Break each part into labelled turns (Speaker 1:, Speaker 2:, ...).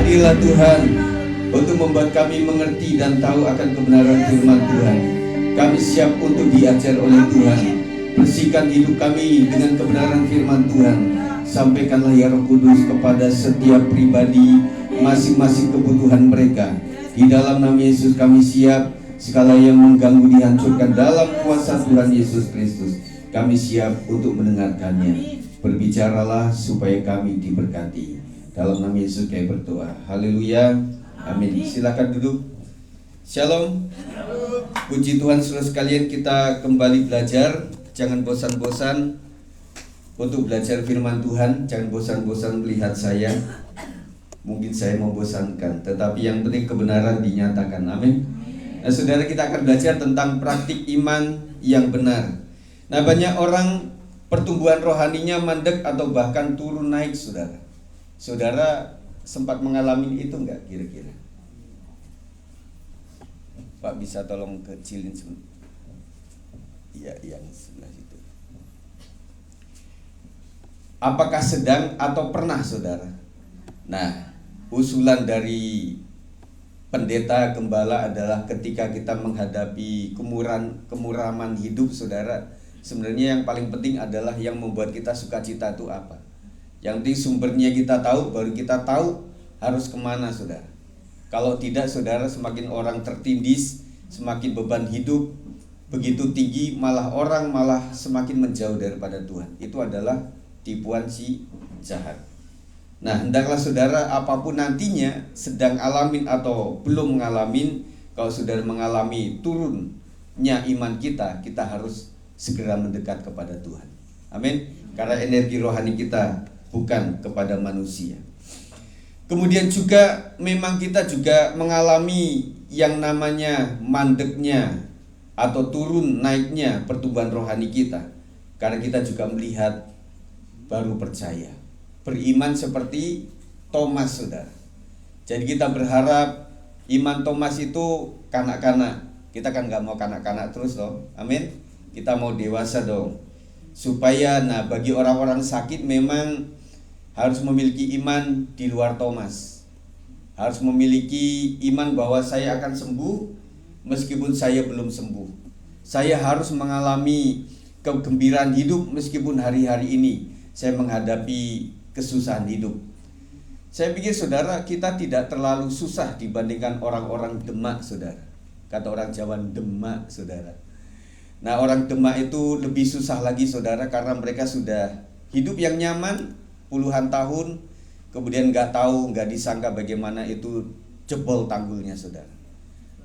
Speaker 1: Hadirlah Tuhan untuk membuat kami mengerti dan tahu akan kebenaran firman Tuhan. Kami siap untuk diajar oleh Tuhan. Bersihkan hidup kami dengan kebenaran firman Tuhan. Sampaikanlah ya Roh Kudus kepada setiap pribadi masing-masing kebutuhan mereka. Di dalam nama Yesus kami siap. Segala yang mengganggu dihancurkan dalam kuasa Tuhan Yesus Kristus. Kami siap untuk mendengarkannya. Berbicaralah supaya kami diberkati. Dalam nama Yesus kami berdoa. Haleluya. Amin. Silakan duduk. Shalom. Puji Tuhan saudara sekalian, kita kembali belajar. Jangan bosan-bosan untuk belajar firman Tuhan. Jangan bosan-bosan melihat saya. Mungkin saya membosankan, tetapi yang penting kebenaran dinyatakan. Amin. Nah, saudara, kita akan belajar tentang praktik iman yang benar. Nah, banyak orang pertumbuhan rohaninya mandek atau bahkan turun naik, saudara. Saudara sempat mengalami itu enggak kira-kira? Pak, bisa tolong kecilin sebentar. Iya, yang sebelah situ. Apakah sedang atau pernah, saudara? Nah, usulan dari pendeta gembala adalah ketika kita menghadapi kemuraman hidup, saudara, sebenarnya yang paling penting adalah yang membuat kita sukacita itu apa. Yang penting sumbernya kita tahu, baru kita tahu harus kemana, saudara. Kalau tidak, saudara, semakin orang tertindis, semakin beban hidup begitu tinggi, malah orang malah semakin menjauh daripada Tuhan. Itu adalah tipuan si jahat. Nah, hendaklah saudara apapun nantinya, sedang alamin atau belum ngalamin, kalau saudara mengalami turunnya iman kita, kita harus segera mendekat kepada Tuhan. Amin. Karena energi rohani kita bukan kepada manusia. Kemudian juga memang kita juga mengalami yang namanya mandeknya atau turun naiknya pertumbuhan rohani kita. Karena kita juga melihat baru percaya, beriman seperti Thomas, saudara. Jadi kita berharap iman Thomas itu kanak-kanak. Kita kan gak mau kanak-kanak terus dong. Amin. Kita mau dewasa dong. Supaya bagi orang-orang sakit memang harus memiliki iman di luar Thomas. Harus memiliki iman bahwa saya akan sembuh meskipun saya belum sembuh. Saya harus mengalami kegembiraan hidup meskipun hari-hari ini saya menghadapi kesusahan hidup. Saya pikir, saudara, kita tidak terlalu susah dibandingkan orang-orang Demak, saudara. Kata orang Jawa, Demak, saudara. Nah, orang Demak itu lebih susah lagi, saudara, karena mereka sudah hidup yang nyaman puluhan tahun, kemudian nggak disangka bagaimana itu jebol tanggulnya, saudara.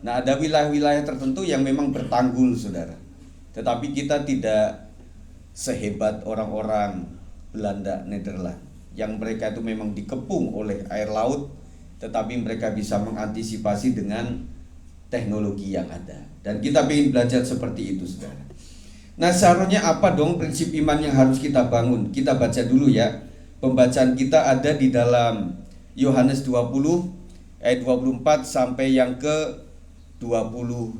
Speaker 1: Nah, ada wilayah-wilayah tertentu yang memang bertanggul, saudara. Tetapi kita tidak sehebat orang-orang Belanda, Nederland, yang mereka itu memang dikepung oleh air laut, tetapi mereka bisa mengantisipasi dengan teknologi yang ada. Dan kita ingin belajar seperti itu, saudara. Nah, seharusnya apa dong prinsip iman yang harus kita bangun? Kita baca dulu ya. Pembacaan kita ada di dalam Yohanes 20 ayat 24 sampai yang ke 29.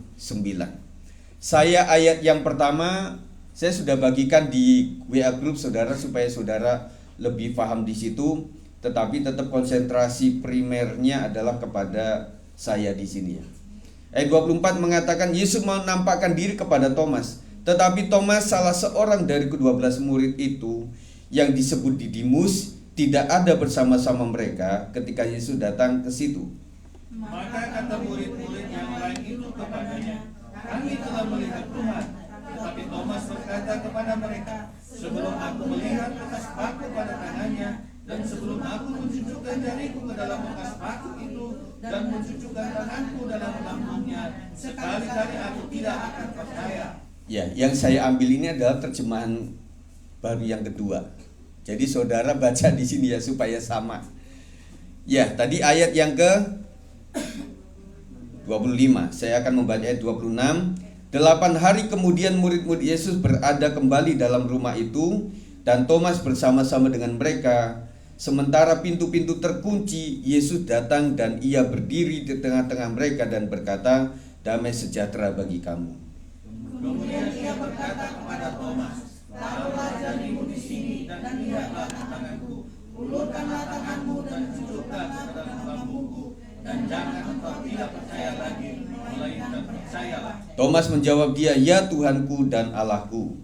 Speaker 1: Saya ayat yang pertama saya sudah bagikan di WA group saudara supaya saudara lebih paham di situ, tetapi tetap konsentrasi primernya adalah kepada saya di sini ya. Ayat 24 mengatakan Yesus menampakkan diri kepada Thomas, tetapi Thomas, salah seorang dari ke-12 murid itu yang disebut Didimus, tidak ada bersama-sama mereka ketika Yesus datang ke situ.
Speaker 2: Maka kata murid-murid yang lain itu kepadanya, kami telah melihat Tuhan. Tetapi Thomas berkata kepada mereka, sebelum aku melihat bekas paku pada tangannya, dan sebelum aku mencucukkan jariku ke dalam bekas paku itu, dan mencucukkan tanganku dalam lambungnya, sekali-kali aku tidak akan percaya.
Speaker 1: Ya, yang saya ambil ini adalah terjemahan baru yang kedua. Jadi saudara baca di sini ya supaya sama. Ya, tadi ayat yang ke 25. Saya akan membaca ayat 26. 8 hari kemudian murid-murid Yesus berada kembali dalam rumah itu, dan Thomas bersama-sama dengan mereka. Sementara pintu-pintu terkunci, Yesus datang dan ia berdiri di tengah-tengah mereka dan berkata, damai sejahtera bagi kamu.
Speaker 2: Kemudian ia berkata kepada Thomas, taruhlah jarimu di sini dan lihatlah tanganku, ulurkanlah tanganmu dan cucuklah ke dalam lambungku, jangan engkau tidak percaya lagi, melainkan percayalah.
Speaker 1: Thomas menjawab dia, "Ya Tuhanku dan Allahku."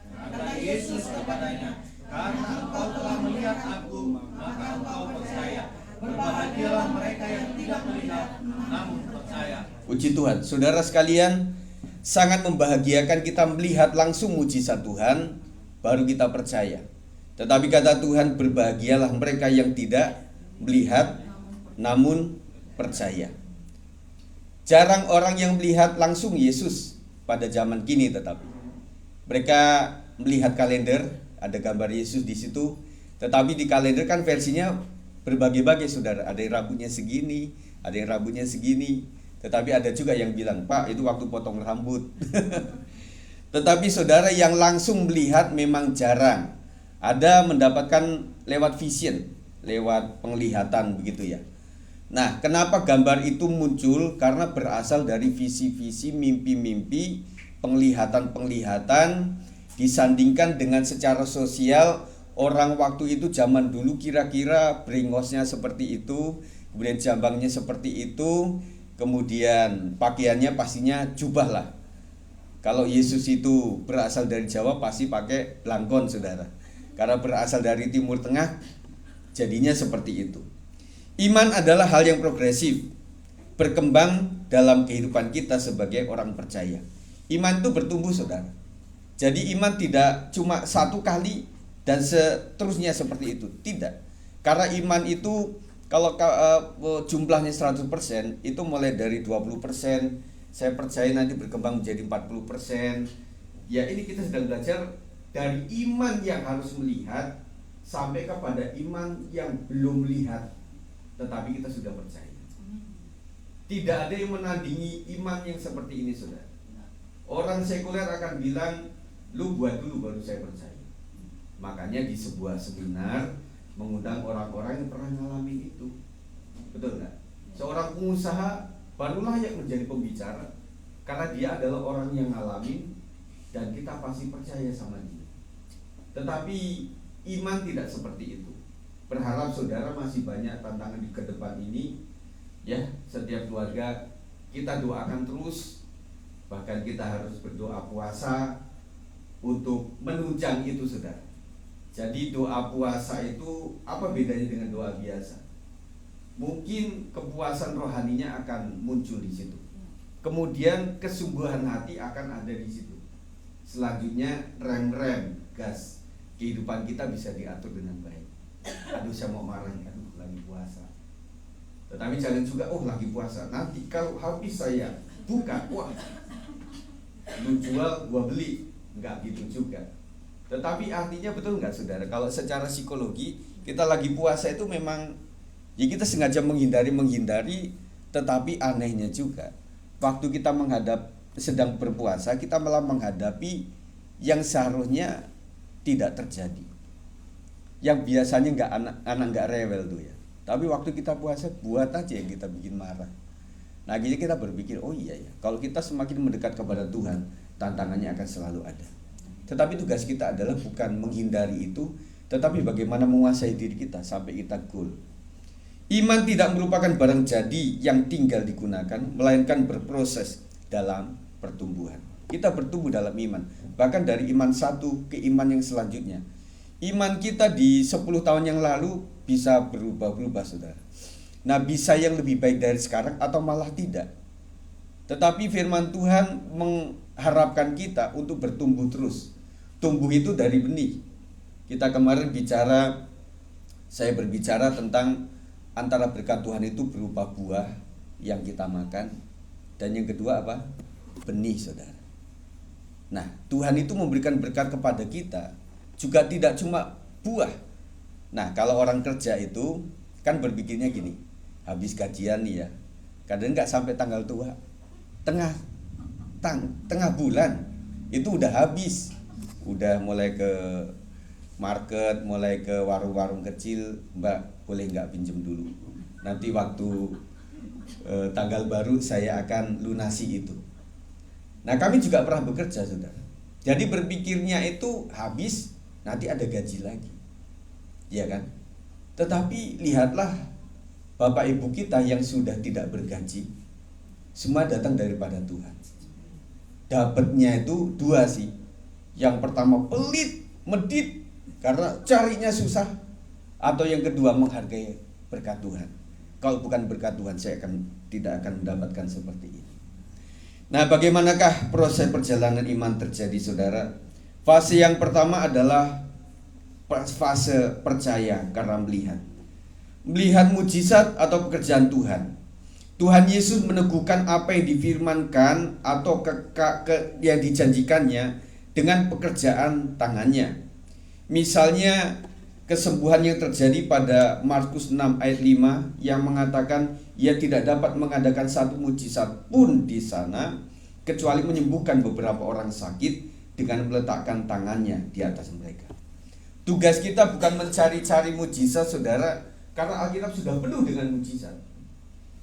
Speaker 2: Kata Yesus kepadanya, karena engkau telah melihat aku, maka engkau percaya. Berbahagialah mereka yang tidak melihat, namun percaya.
Speaker 1: Puji Tuhan. Saudara sekalian, sangat membahagiakan kita melihat langsung mujizat Tuhan, baru kita percaya. Tetapi kata Tuhan, berbahagialah mereka yang tidak melihat, namun percaya. Jarang orang yang melihat langsung Yesus pada zaman kini, tetapi mereka melihat kalender, ada gambar Yesus di situ. Tetapi di kalender kan versinya berbagai-bagai, saudara. Ada yang rambutnya segini, ada yang rambutnya segini. Tetapi ada juga yang bilang, "Pak, itu waktu potong rambut." Tetapi saudara, yang langsung melihat memang jarang. Ada mendapatkan lewat vision, lewat penglihatan begitu ya. Nah, kenapa gambar itu muncul? Karena berasal dari visi-visi, mimpi-mimpi, penglihatan-penglihatan, disandingkan dengan secara sosial. Orang waktu itu zaman dulu kira-kira brengosnya seperti itu, kemudian jambangnya seperti itu, kemudian pakaiannya pastinya jubah lah. Kalau Yesus itu berasal dari Jawa pasti pakai blangkon, saudara. Karena berasal dari Timur Tengah, jadinya seperti itu. Iman adalah hal yang progresif, berkembang dalam kehidupan kita sebagai orang percaya. Iman itu bertumbuh, saudara. Jadi iman tidak cuma satu kali dan seterusnya seperti itu, tidak. Karena iman itu kalau jumlahnya 100%, itu mulai dari 20%, saya percaya nanti berkembang menjadi 40%. Ya, ini kita sedang belajar dari iman yang harus melihat sampai kepada iman yang belum melihat, tetapi kita sudah percaya. Tidak ada yang menandingi iman yang seperti ini, saudara. Orang sekuler akan bilang, "Lu buat dulu baru saya percaya." Makanya di sebuah seminar mengundang orang-orang yang pernah ngalamin itu. Betul nggak? Seorang pengusaha barulah yang menjadi pembicara, karena dia adalah orang yang ngalamin dan kita pasti percaya sama dia. Tetapi iman tidak seperti itu. Berharap saudara masih banyak tantangan di ke depan ini. Ya, setiap keluarga kita doakan terus. Bahkan kita harus berdoa puasa untuk menunjang itu, saudara. Jadi doa puasa itu apa bedanya dengan doa biasa? Mungkin kepuasan rohaninya akan muncul di situ. Kemudian kesungguhan hati akan ada di situ. Selanjutnya rem-rem gas kehidupan kita bisa diatur dengan baik. Aduh, saya mau marah, aduh lagi puasa. Tetapi jangan juga, oh lagi puasa, nanti kalau habis saya buka, wah lu jual gua beli. Enggak gitu juga. Tetapi artinya betul enggak, saudara? Kalau secara psikologi kita lagi puasa itu memang ya kita sengaja menghindari, tetapi anehnya juga waktu kita sedang berpuasa, kita malah menghadapi yang seharusnya tidak terjadi. Yang biasanya anak nggak rewel tuh ya. Tapi waktu kita puasa buat aja yang kita bikin marah. Nah, jadi kita berpikir, oh iya ya, kalau kita semakin mendekat kepada Tuhan, tantangannya akan selalu ada. Tetapi tugas kita adalah bukan menghindari itu, tetapi bagaimana menguasai diri kita sampai kita goal. Iman tidak merupakan barang jadi yang tinggal digunakan, melainkan berproses dalam pertumbuhan. Kita bertumbuh dalam iman, bahkan dari iman satu ke iman yang selanjutnya. Iman kita di 10 tahun yang lalu bisa berubah-ubah, saudara. Nah, bisa yang lebih baik dari sekarang atau malah tidak. Tetapi firman Tuhan mengharapkan kita untuk bertumbuh terus. Tumbuh itu dari benih. Kita kemarin saya berbicara tentang antara berkat Tuhan itu berupa buah yang kita makan, dan yang kedua apa? Benih, saudara. Nah, Tuhan itu memberikan berkat kepada kita juga tidak cuma buah. Nah, kalau orang kerja itu kan berpikirnya gini, habis gajian nih ya, kadang nggak sampai tanggal tua, tengah bulan itu udah habis, udah mulai ke market, mulai ke warung-warung kecil, Mbak boleh nggak pinjem dulu, nanti waktu tanggal baru saya akan lunasi itu. Nah, kami juga pernah bekerja, saudara. Jadi berpikirnya itu habis, nanti ada gaji lagi, ya kan? Tetapi lihatlah Bapak Ibu kita yang sudah tidak bergaji, semua datang daripada Tuhan. Dapatnya itu dua sih. Yang pertama pelit, medit, karena carinya susah. Atau yang kedua menghargai berkat Tuhan. Kalau bukan berkat Tuhan, saya tidak akan mendapatkan seperti ini. Nah, bagaimanakah proses perjalanan iman terjadi, saudara? Fase yang pertama adalah fase percaya karena melihat mujizat atau pekerjaan Tuhan. Tuhan Yesus meneguhkan apa yang difirmankan atau yang dijanjikannya dengan pekerjaan tangannya. Misalnya kesembuhan yang terjadi pada Markus 6 ayat 5 yang mengatakan ia tidak dapat mengadakan satu mujizat pun di sana kecuali menyembuhkan beberapa orang sakit dengan meletakkan tangannya di atas mereka. Tugas kita bukan mencari-cari mujizat, saudara, karena Alkitab sudah penuh dengan mujizat.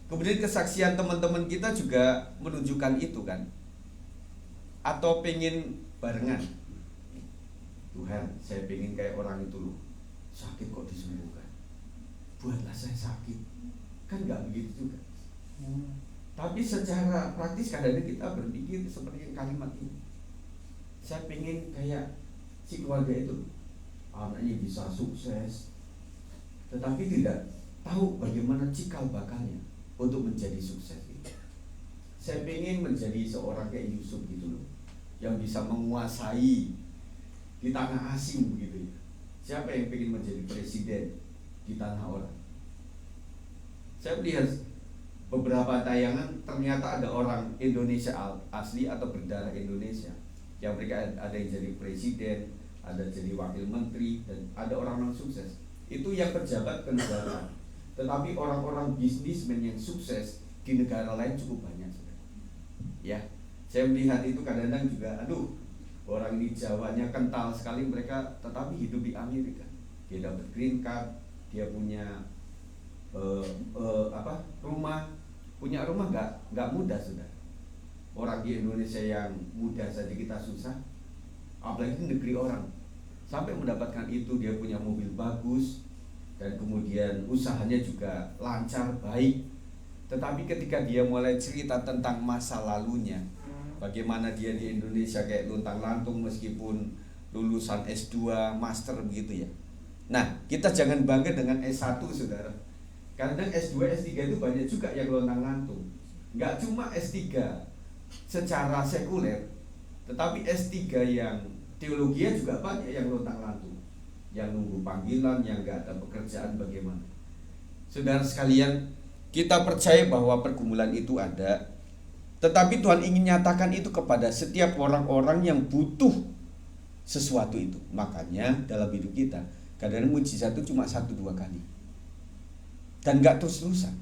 Speaker 1: Kemudian kesaksian teman-teman kita juga menunjukkan itu kan. Atau pengen barengan. Tuhan, saya pengen kayak orang itu loh. Sakit kok disembuhkan. Buatlah saya sakit. Kan gak begitu juga. Tapi secara praktis kadang-kadang kita berpikir seperti kalimat ini. Saya pengen kayak si keluarga itu. Anaknya bisa sukses, tetapi tidak tahu bagaimana cikal bakalnya untuk menjadi sukses itu. Saya pengen menjadi seorang kayak Yusuf gitu loh, yang bisa menguasai di tanah asing begitu ya. Siapa yang pengen menjadi presiden di tanah orang? Saya melihat beberapa tayangan, ternyata ada orang Indonesia asli atau berdarah Indonesia yang mereka ada yang jadi presiden, ada jadi wakil menteri, dan ada orang-orang sukses. Itu yang pejabat kenegaraan. Tetapi orang-orang bisnismen yang sukses di negara lain cukup banyak. Ya, saya melihat itu kadang-kadang juga, orang ini Jawanya kental sekali mereka, tetapi hidup di Amerika. Dia dapat green card, dia punya rumah. Punya rumah nggak mudah, sudah. Orang di Indonesia yang mudah saja kita susah, apalagi negeri orang. Sampai mendapatkan itu, dia punya mobil bagus dan kemudian usahanya juga lancar, baik. Tetapi ketika dia mulai cerita tentang masa lalunya, bagaimana dia di Indonesia kayak luntang-lantung meskipun lulusan S2, master begitu ya. Nah, kita jangan bangga dengan S1, saudara. Kadang S2, S3 itu banyak juga yang luntang-lantung. Nggak cuma S3 secara sekuler, tetapi S3 yang teologi juga banyak yang lontang-lantung, yang nunggu panggilan, yang gak ada pekerjaan bagaimana. Saudara sekalian, kita percaya bahwa pergumulan itu ada, tetapi Tuhan ingin nyatakan itu kepada setiap orang-orang yang butuh sesuatu itu. Makanya dalam hidup kita, kadang-kadang mujizat itu cuma 1-2 kali dan gak terus-terusan.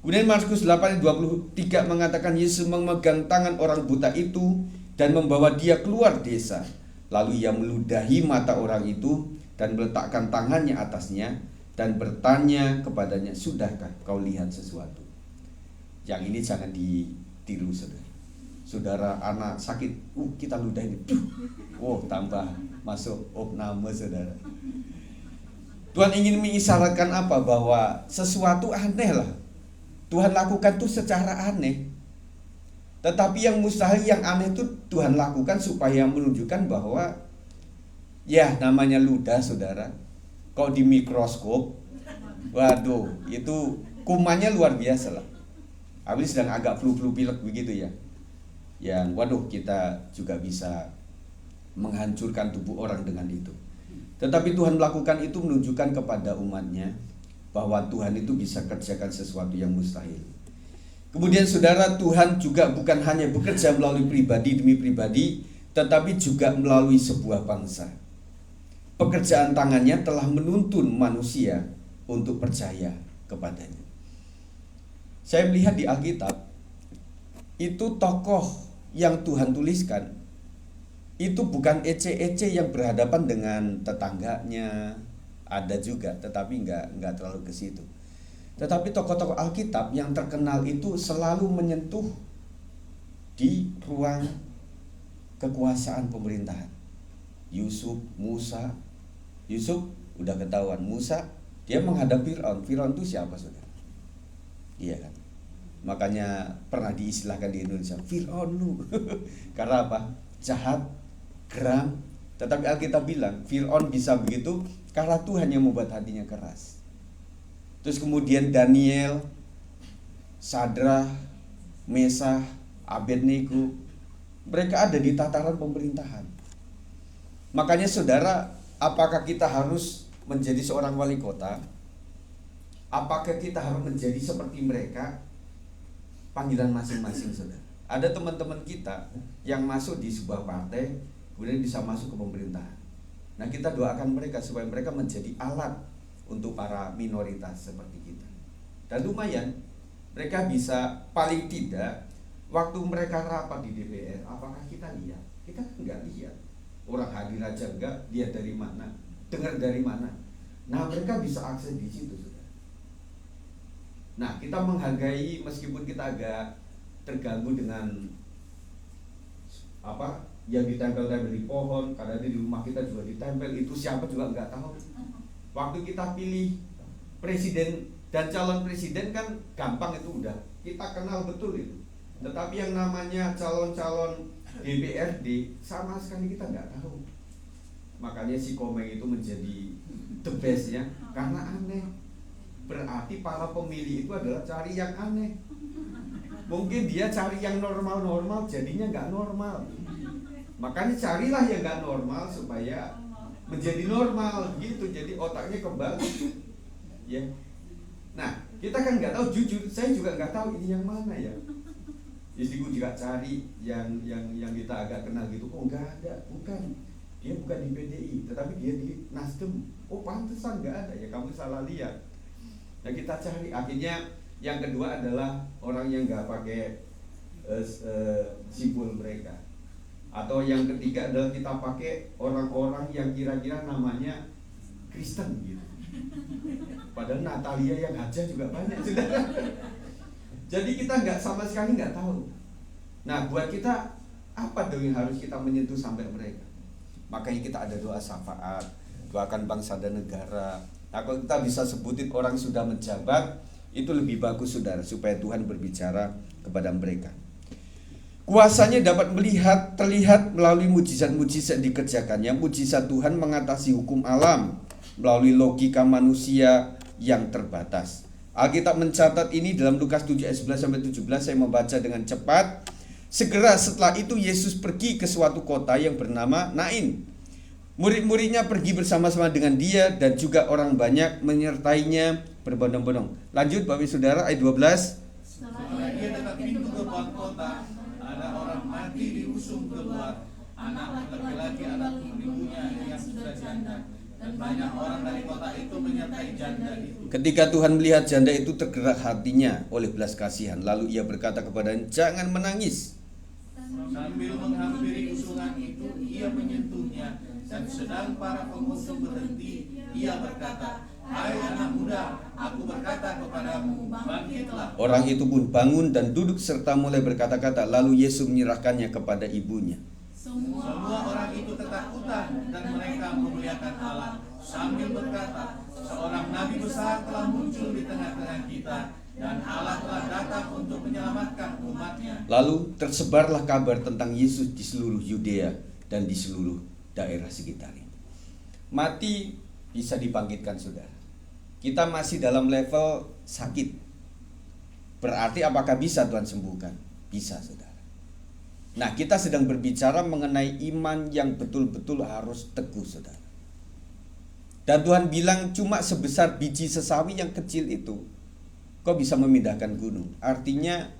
Speaker 1: Kemudian Markus 8:23 mengatakan Yesus memegang tangan orang buta itu dan membawa dia keluar desa. Lalu ia meludahi mata orang itu dan meletakkan tangannya atasnya dan bertanya kepadanya, sudahkah kau lihat sesuatu? Yang ini jangan ditiru, saudara. Saudara anak sakit, kita ludahin, tambah masuk opname, saudara. Tuhan ingin mengisyaratkan apa? Bahwa sesuatu aneh lah Tuhan lakukan tuh secara aneh. Tetapi yang mustahil, yang aneh itu Tuhan lakukan supaya menunjukkan bahwa ya namanya ludah, saudara. Kalau di mikroskop, waduh, itu kumannya luar biasa lah. Habis sedang agak flu-flu pilek begitu ya. Yang waduh, kita juga bisa menghancurkan tubuh orang dengan itu. Tetapi Tuhan melakukan itu menunjukkan kepada umatnya bahwa Tuhan itu bisa kerjakan sesuatu yang mustahil. Kemudian saudara, Tuhan juga bukan hanya bekerja melalui pribadi demi pribadi, tetapi juga melalui sebuah bangsa. Pekerjaan tangannya telah menuntun manusia untuk percaya kepadanya. Saya melihat di Alkitab, itu tokoh yang Tuhan tuliskan, itu bukan ece-ece yang berhadapan dengan tetangganya. Ada juga, tetapi nggak terlalu ke situ. Tetapi tokoh-tokoh Alkitab yang terkenal itu selalu menyentuh di ruang kekuasaan pemerintahan. Yusuf, Musa. Yusuf udah ketahuan, Musa dia menghadapi Firaun. Firaun itu siapa, saudara? Iya kan? Makanya pernah diistilahkan di Indonesia, Fir'aun lu. Karena apa? Jahat, geram. Tetapi Alkitab bilang Fir'aun bisa begitu karena Tuhan yang membuat hatinya keras. Terus kemudian Daniel, Sadrah, Mesah, Abednego, mereka ada di tataran pemerintahan. Makanya saudara, apakah kita harus menjadi seorang wali kota? Apakah kita harus menjadi seperti mereka? Panggilan masing-masing, saudara. Ada teman-teman kita yang masuk di sebuah partai, kemudian bisa masuk ke pemerintahan. Nah, kita doakan mereka supaya mereka menjadi alat untuk para minoritas seperti kita. Dan lumayan, mereka bisa paling tidak waktu mereka rapat di DPR, apakah kita lihat? Kita kan nggak lihat. Orang hadir aja enggak, lihat dari mana, dengar dari mana. Nah, mereka bisa akses di situ, saudara. Nah, kita menghargai meskipun kita agak terganggu dengan apa yang ditempel-tempel di pohon, karena di rumah kita juga ditempel, itu siapa juga nggak tahu. Waktu kita pilih presiden dan calon presiden kan gampang, itu udah kita kenal betul itu. Tetapi yang namanya calon-calon DPRD sama sekali kita nggak tahu. Makanya si Komeng itu menjadi the best ya, karena aneh. Berarti para pemilih itu adalah cari yang aneh. Mungkin dia cari yang normal-normal, jadinya nggak normal. Makanya carilah yang nggak normal supaya menjadi normal gitu. Jadi otaknya kebalik, ya. Nah, kita kan nggak tahu, jujur, saya juga nggak tahu ini yang mana ya. Istriku juga cari yang kita agak kenal gitu. Oh nggak ada, bukan. Dia bukan di PDI, tetapi dia di Nasdem. Oh pantesan nggak ada ya, kamu salah lihat. Nah, kita cari, akhirnya yang kedua adalah orang yang nggak pakai simbol mereka. Atau yang ketiga adalah kita pakai orang-orang yang kira-kira namanya Kristen gitu. Padahal Natalia yang hajah juga banyak, saudara. Jadi kita nggak sama sekali nggak tahu. Nah, buat kita apa dong yang harus kita menyentuh sampai mereka? Makanya kita ada doa syafaat, doakan bangsa dan negara. Nah, kalau kita bisa sebutin orang sudah menjabat, itu lebih bagus, saudara, supaya Tuhan berbicara kepada mereka. Kuasanya dapat terlihat melalui mujizat-mujizat dikerjakannya. Mujizat Tuhan mengatasi hukum alam melalui logika manusia yang terbatas. Alkitab mencatat ini dalam Lukas 7 ayat 11-17. Saya membaca dengan cepat. Segera setelah itu Yesus pergi ke suatu kota yang bernama Nain. Murid-muridnya pergi bersama-sama dengan dia dan juga orang banyak menyertainya berbondong-bondong. Lanjut Bapak Saudara ayat 12.
Speaker 2: Setelah dia dekat pintu gerbang kota, ada orang mati diusung keluar, anak laki-laki anak ibunya yang sudah janda, dan banyak orang dari kota itu menyertai janda itu. Ketika
Speaker 1: Tuhan melihat janda itu, tergerak hatinya oleh belas kasihan. Lalu ia berkata kepadanya, jangan menangis.
Speaker 2: Sambil menghampiri usungan itu, ia menyentuhnya, dan sedang para pengusung berhenti, ia berkata, hai anak muda, aku berkata kepadamu, bangkitlah.
Speaker 1: Orang itu pun bangun dan duduk serta mulai berkata-kata. Lalu Yesus menyerahkannya kepada ibunya.
Speaker 2: Semua orang itu ketakutan dan mereka memuliakan Allah sambil berkata, seorang nabi besar telah muncul di tengah-tengah kita, dan Allah telah datang untuk menyelamatkan umatnya.
Speaker 1: Lalu tersebarlah kabar tentang Yesus di seluruh Yudea dan di seluruh daerah sekitarnya. Mati bisa dibangkitkan, saudara. Kita masih dalam level sakit. Berarti apakah bisa Tuhan sembuhkan? Bisa, saudara. Nah, kita sedang berbicara mengenai iman yang betul-betul harus teguh, saudara. Dan Tuhan bilang cuma sebesar biji sesawi yang kecil itu, kau bisa memindahkan gunung. Artinya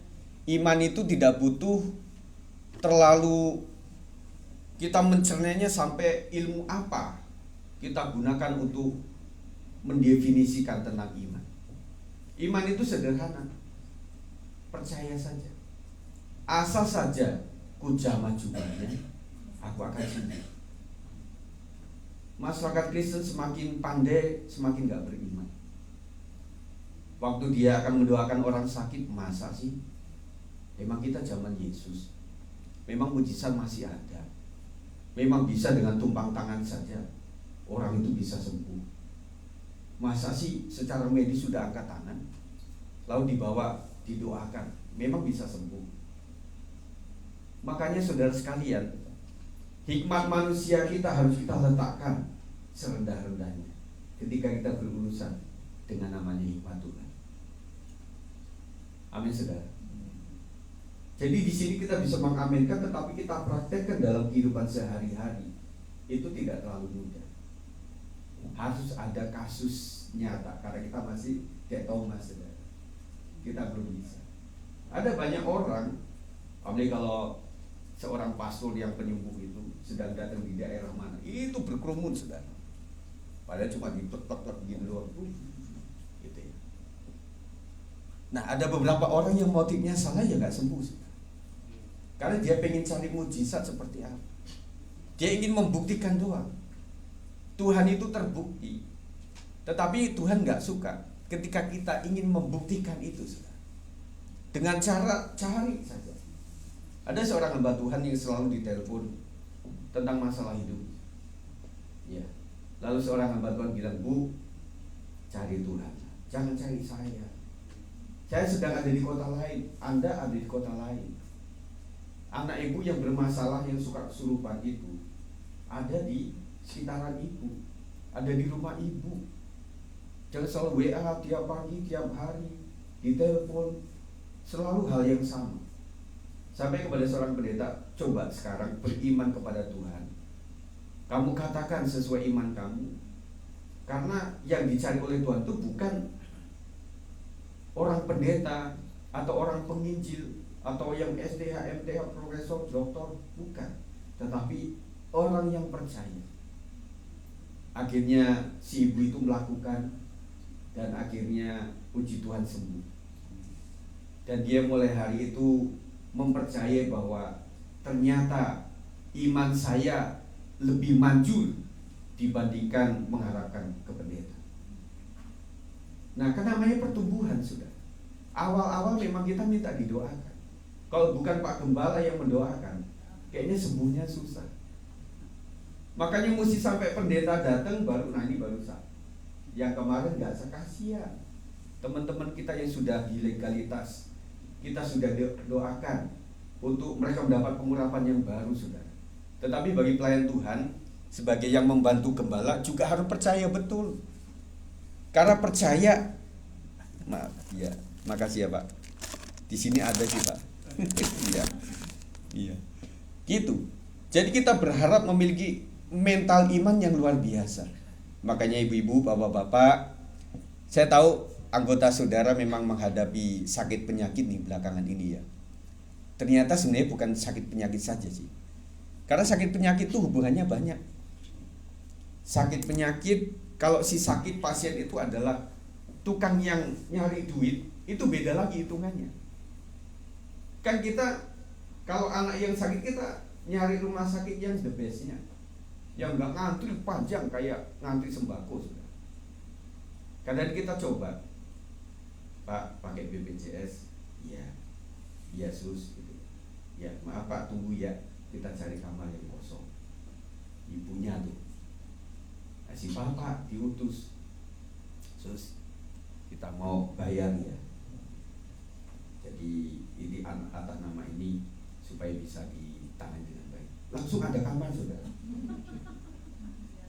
Speaker 1: iman itu tidak butuh terlalu kita mencernanya sampai ilmu apa kita gunakan untuk mendefinisikan tentang iman. Iman itu sederhana. Percaya saja. Asal saja ku jamah jubahnya, aku akan sembuh. Masyarakat Kristen semakin pandai, semakin gak beriman. Waktu dia akan mendoakan orang sakit, masa sih? Memang kita zaman Yesus, memang mujizat masih ada. Memang bisa dengan tumpang tangan saja orang itu bisa sembuh. Masa sih secara medis sudah angkat tangan? lalu dibawa, didoakan, memang bisa sembuh. Makanya saudara sekalian, hikmat manusia kita harus kita letakkan serendah-rendahnya ketika kita berurusan dengan namanya hikmat Tuhan. Amin saudara. Jadi di sini kita bisa mengaminkan, tetapi kita praktekkan dalam kehidupan sehari-hari itu tidak terlalu mudah. Harus ada kasus nyata, karena kita masih kayak Thomas, saudara. Kita belum bisa. Ada banyak orang, apalagi kalau seorang pastor yang penyembuh itu sedang datang di daerah mana, itu berkerumun, saudara. Padahal cuma diplek-plek begini doang, gitu ya. Nah, ada beberapa orang yang motifnya salah ya nggak sembuh, saudara. Karena dia pengen cari mujizat seperti apa. Dia ingin membuktikan doang. Tuhan itu terbukti, tetapi Tuhan nggak suka ketika kita ingin membuktikan itu, saudara. Dengan cara cari saja. Ada seorang hamba Tuhan yang selalu ditelepon tentang masalah hidup. Ya. Lalu seorang hamba Tuhan bilang, "Bu, cari Tuhan, jangan cari saya. Saya sedang ada di kota lain, Anda ada di kota lain. Anak ibu yang bermasalah yang suka kesurupan itu ada di sekitaran ibu, ada di rumah ibu. Jangan selalu WA tiap pagi, tiap hari, ditelepon, selalu hal yang sama." Sampai kepada seorang pendeta, "Coba sekarang beriman kepada Tuhan. Kamu katakan sesuai iman kamu. Karena yang dicari oleh Tuhan itu bukan orang pendeta atau orang penginjil atau yang SDH, MTH, profesor, doktor, bukan, tetapi orang yang percaya." Akhirnya si ibu itu melakukan, dan akhirnya puji Tuhan sembuh. Dan dia mulai hari itu mempercayai bahwa ternyata iman saya lebih manjur dibandingkan mengharapkan ke pendeta. Nah, kan namanya pertumbuhan, sudah. Awal-awal memang kita minta didoakan. Kalau bukan Pak Gembala yang mendoakan, kayaknya sembuhnya susah. Makanya mesti sampai pendeta datang baru, nah ini baru sah. Yang kemarin nggak sekasian. Teman-teman kita yang sudah di legalitas, kita sudah doakan untuk mereka mendapat pengurapan yang baru, saudara. Tetapi bagi pelayan Tuhan, sebagai yang membantu gembala juga harus percaya betul. Karena percaya, maaf, ya, makasih ya Pak. Di sini ada sih Pak. Iya, iya, gitu. Jadi kita berharap memiliki mental iman yang luar biasa. Makanya ibu-ibu, bapak-bapak, saya tahu anggota saudara memang menghadapi sakit penyakit nih belakangan ini ya. Ternyata sebenarnya bukan sakit penyakit saja sih. Karena sakit penyakit itu hubungannya banyak. Sakit penyakit, kalau si sakit pasien itu adalah tukang yang nyari duit, itu beda lagi hitungannya. Kan kita, kalau anak yang sakit, kita nyari rumah sakit yang the best-nya, yang nggak ngantri panjang kayak ngantri sembako, sudah. Kadang kita coba, "Pak, pakai BPJS?" "Iya." "Iya sus," gitu. "Ya maaf Pak, tunggu ya, kita cari kamar yang kosong." Ibunya tuh, "Nah, si Bapak diutus, sus, kita mau bayar ya. Jadi ini atas nama ini supaya bisa ditangani dengan baik." Langsung ada kamar, saudara.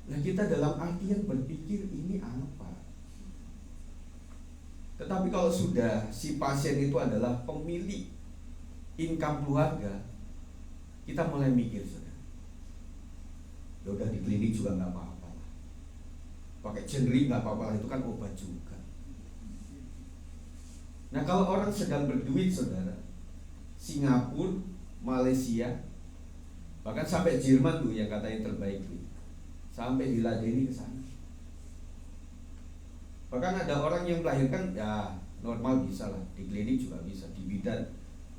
Speaker 1: Nah, kita dalam artian berpikir ini apa? Tetapi kalau sudah si pasien itu adalah pemilik income keluarga, kita mulai mikir, saudara. Ya udah, di klinik juga nggak apa-apa lah. Pakai generic nggak apa-apa lah, itu kan obat juga. Nah, kalau orang sedang berduit, saudara, Singapura, Malaysia, bahkan sampai Jerman tuh yang katanya terbaik tuh, sampai diladeni ke sana. Bahkan ada orang yang melahirkan ya normal bisa lah, di klinik juga bisa, di bidan.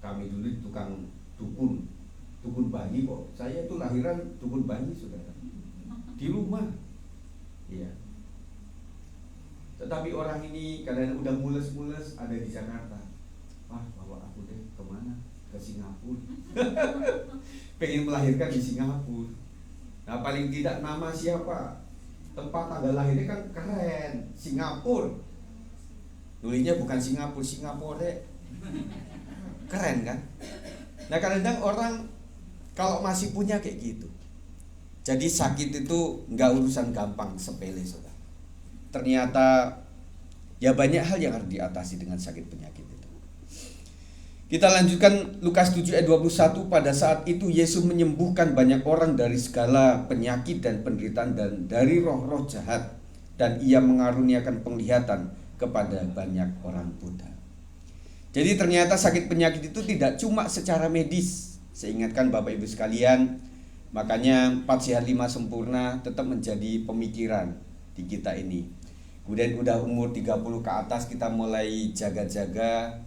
Speaker 1: Kami dulu tukang dukun bayi kok. Saya itu lahiran dukun bayi, saudara, di rumah. Iya. Tetapi orang ini kadang udah mules-mules ada di Jakarta. "Wah, bawa aku deh kemana? Ke Singapura." Pengen melahirkan di Singapura. Nah, paling tidak nama siapa, tempat tanggal lahirnya kan keren, Singapura. Nulisnya bukan Singapura. Keren kan? Nah kadang-kadang orang kalau masih punya kayak gitu. Jadi sakit itu nggak urusan gampang, sepele saudara. Ternyata ya banyak hal yang harus diatasi dengan sakit penyakit itu. Kita lanjutkan Lukas 7 ayat 21. Pada saat itu Yesus menyembuhkan banyak orang dari segala penyakit dan penderitaan dan dari roh-roh jahat, dan ia mengaruniakan penglihatan kepada banyak orang buta. Jadi ternyata sakit penyakit itu tidak cuma secara medis. Saya ingatkan Bapak Ibu sekalian, makanya 4 sehat 5 sempurna tetap menjadi pemikiran di kita ini. Kemudian udah umur 30 ke atas kita mulai jaga-jaga,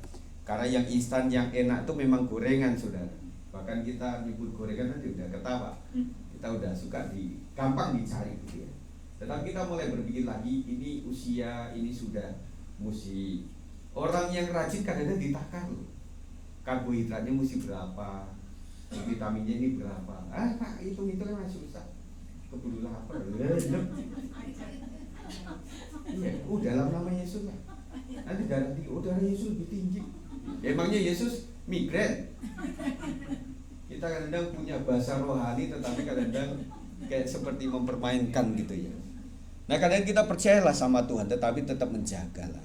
Speaker 1: karena yang instan yang enak itu memang gorengan saudara. Bahkan kita nyebut gorengan nanti udah ketawa. Kita udah suka gampang dicari gitu ya. Tetapi kita mulai berpikir lagi, ini usia ini sudah mesti. Orang yang rajin kadang-kadang ditakar loh. Karbohidratnya mesti berapa, vitaminnya ini berapa. Pak, hitung-hitungnya masih susah. Keburu lapar. Iya, dalam nama Yesus lah. Nanti darah Yesus lebih tinggi. Emangnya Yesus migren? Kita kadang-kadang punya bahasa rohani, tetapi kadang-kadang kayak seperti mempermainkan gitu ya. Nah kadang kita percayalah sama Tuhan, tetapi tetap menjagalah.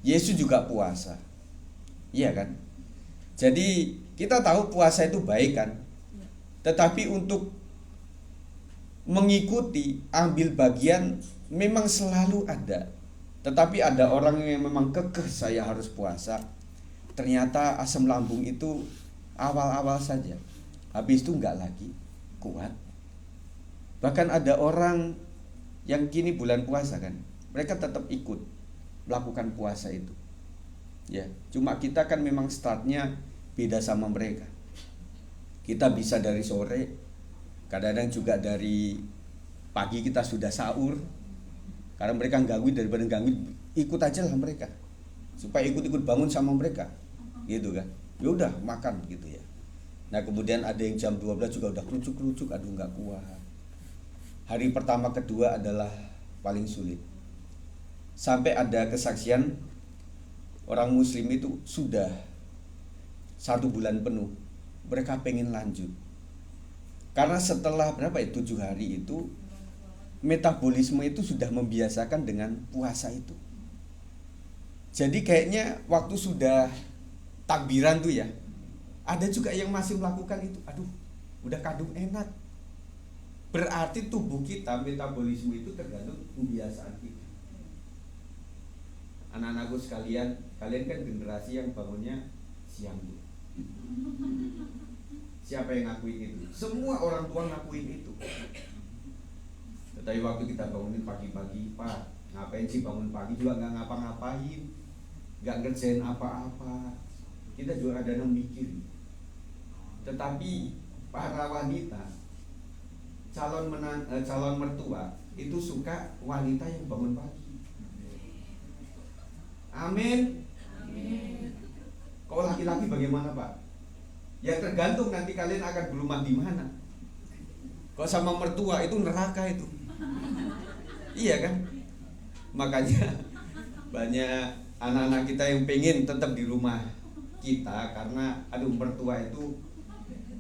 Speaker 1: Yesus juga puasa, iya kan? Jadi kita tahu puasa itu baik kan, tetapi untuk mengikuti, ambil bagian memang selalu ada. Tetapi ada orang yang memang kekeh saya harus puasa. Ternyata asam lambung itu awal-awal saja, habis itu enggak lagi kuat. Bahkan ada orang yang kini bulan puasa kan, mereka tetap ikut melakukan puasa itu. Ya, cuma kita kan memang startnya beda sama mereka. Kita bisa dari sore, kadang-kadang juga dari pagi kita sudah sahur. Karena mereka gangguin, daripada gangguin, ikut aja lah mereka. Supaya ikut-ikut bangun sama mereka. Gitu kan. Ya udah makan gitu ya. Nah, kemudian ada yang jam 12 juga udah kerucuk-kerucuk, aduh enggak kuat. Hari pertama kedua adalah paling sulit. Sampai ada kesaksian orang muslim itu sudah 1 bulan penuh, mereka pengen lanjut. Karena setelah 7 hari itu metabolisme itu sudah membiasakan dengan puasa itu. Jadi kayaknya waktu sudah takbiran tuh ya, ada juga yang masih melakukan itu. Aduh, udah kadung enak. Berarti tubuh kita, metabolisme itu tergantung kebiasaan kita. Anak-anakku sekalian, kalian kan generasi yang bangunnya siang tuh. Siapa yang ngakuin itu? Semua orang tua ngakuin itu. Tetapi waktu kita bangunin pagi-pagi, Pak, ngapain sih bangun pagi juga nggak ngapa-ngapain, nggak ngerjain apa-apa. Kita juga ada yang mikir. Tetapi para wanita, calon mertua itu suka wanita yang bangun pagi. Amin. Kalau laki-laki bagaimana Pak? Ya tergantung nanti kalian akan berumah di mana. Kalau sama mertua itu neraka itu. Iya kan? Makanya banyak anak-anak kita yang pengen tetap di rumah kita karena aduh mertua itu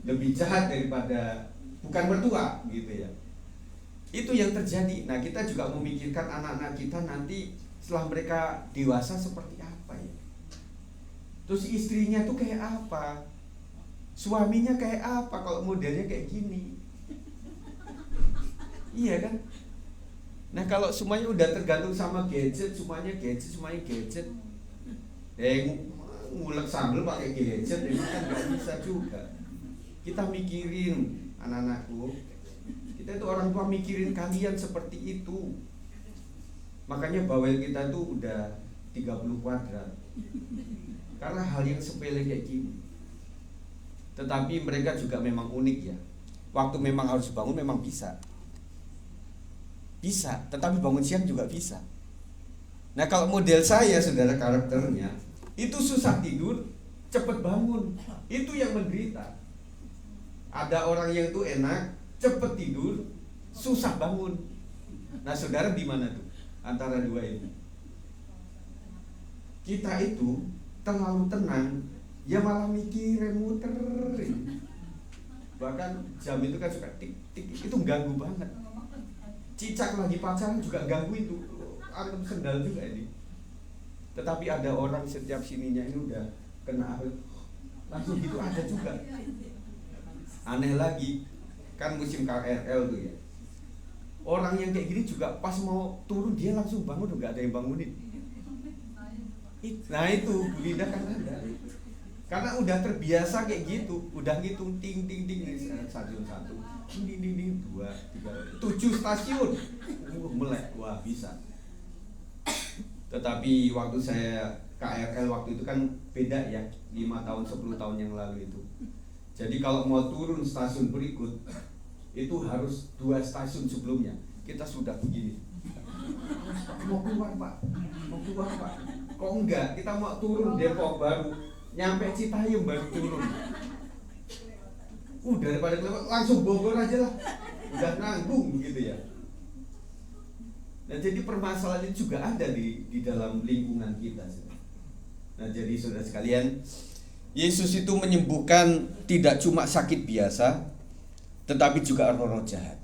Speaker 1: lebih jahat daripada bukan mertua gitu ya. Itu yang terjadi. Nah kita juga memikirkan anak-anak kita nanti setelah mereka dewasa seperti apa ya. Terus istrinya tuh kayak apa, suaminya kayak apa kalau modelnya kayak gini. Iya kan? Nah kalau semuanya udah tergantung sama gadget, semuanya gadget, ngulek sambel pakai gadget, memang kan nggak bisa juga. Kita mikirin anak-anakku, kita itu orang tua mikirin kalian seperti itu. Makanya bawel kita tuh udah 30 kuadrat karena hal yang sepele kayak gini. Tetapi mereka juga memang unik ya. Waktu memang harus bangun memang bisa, tetapi bangun siang juga bisa. Nah kalau model saya, saudara, karakternya itu susah tidur, cepet bangun, itu yang menderita. Ada orang yang tuh enak, cepet tidur, susah bangun. Nah saudara di mana tuh antara dua ini? kita itu terlalu tenang, ya malah mikirin muter. Bahkan jam itu kan suka tik tik, itu ganggu banget. Cicak lagi pacaran juga ganggu itu, antem sendal juga ini. Tetapi ada orang setiap sininya ini udah kena langsung gitu, ada juga. Aneh lagi, kan musim KRL tuh ya. Orang yang kayak gini juga pas mau turun dia langsung bangun, udah gak ada yang bangunin. Nah itu Linda kan ada. Karena udah terbiasa kayak gitu, udah ngitung ting ting ting dari stasiun 1, ting ting ting ting 2, 3, 7 stasiun. Melek, wah bisa. Tetapi waktu saya KRL waktu itu kan beda ya, 5 tahun 10 tahun yang lalu itu. Jadi kalau mau turun stasiun berikut itu harus 2 stasiun sebelumnya kita sudah begini. Mau keluar Pak, mau keluar Pak. Kok enggak, kita mau turun Depok baru nyampe Citayam baru turun. Daripada kelewat langsung Bogor aja lah, udah nanggung gitu ya. Nah jadi permasalahan ini juga ada di dalam lingkungan kita. Nah jadi saudara sekalian, Yesus itu menyembuhkan tidak cuma sakit biasa, tetapi juga roh-roh jahat.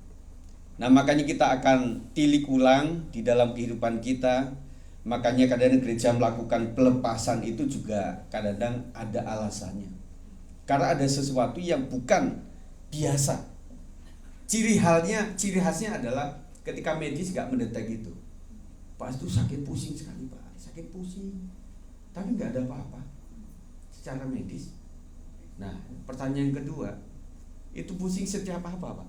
Speaker 1: Nah makanya kita akan tilik ulang di dalam kehidupan kita. Makanya kadang-kadang gereja melakukan pelepasan itu juga kadang-kadang ada alasannya. Karena ada sesuatu yang bukan biasa. Ciri khasnya adalah ketika medis gak mendetek itu. Pak itu sakit pusing sekali Pak, sakit pusing. Tapi gak ada apa-apa secara medis. Nah pertanyaan kedua, itu pusing setiap apa Pak?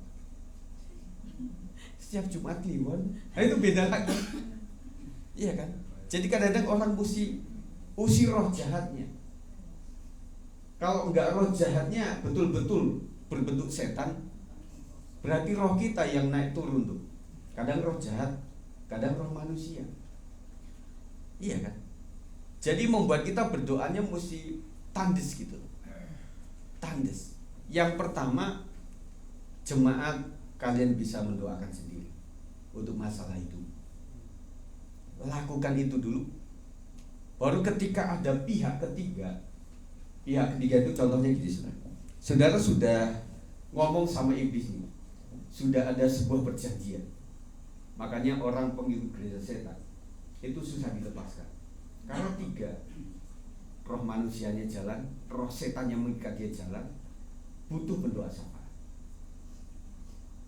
Speaker 1: Setiap Jumat Kliwon. Nah itu beda lagi. Iya kan? Jadi kadang-kadang orang mesti usir roh jahatnya. Kalau enggak roh jahatnya betul-betul berbentuk setan, berarti roh kita yang naik turun tuh. Kadang roh jahat, kadang roh manusia. Iya kan? Jadi membuat kita berdoanya mesti tandes gitu. Tandes. Yang pertama, jemaat kalian bisa mendoakan sendiri untuk masalah itu. Lakukan itu dulu. Baru ketika ada pihak ketiga itu contohnya gini saudara. Saudara sudah ngomong sama iblis ini, sudah ada sebuah perjanjian. Makanya orang pengikut gereja setan itu susah dilepaskan. Karena 3, roh manusianya jalan, roh setan yang mengikat dia jalan, butuh pendoa syafaat.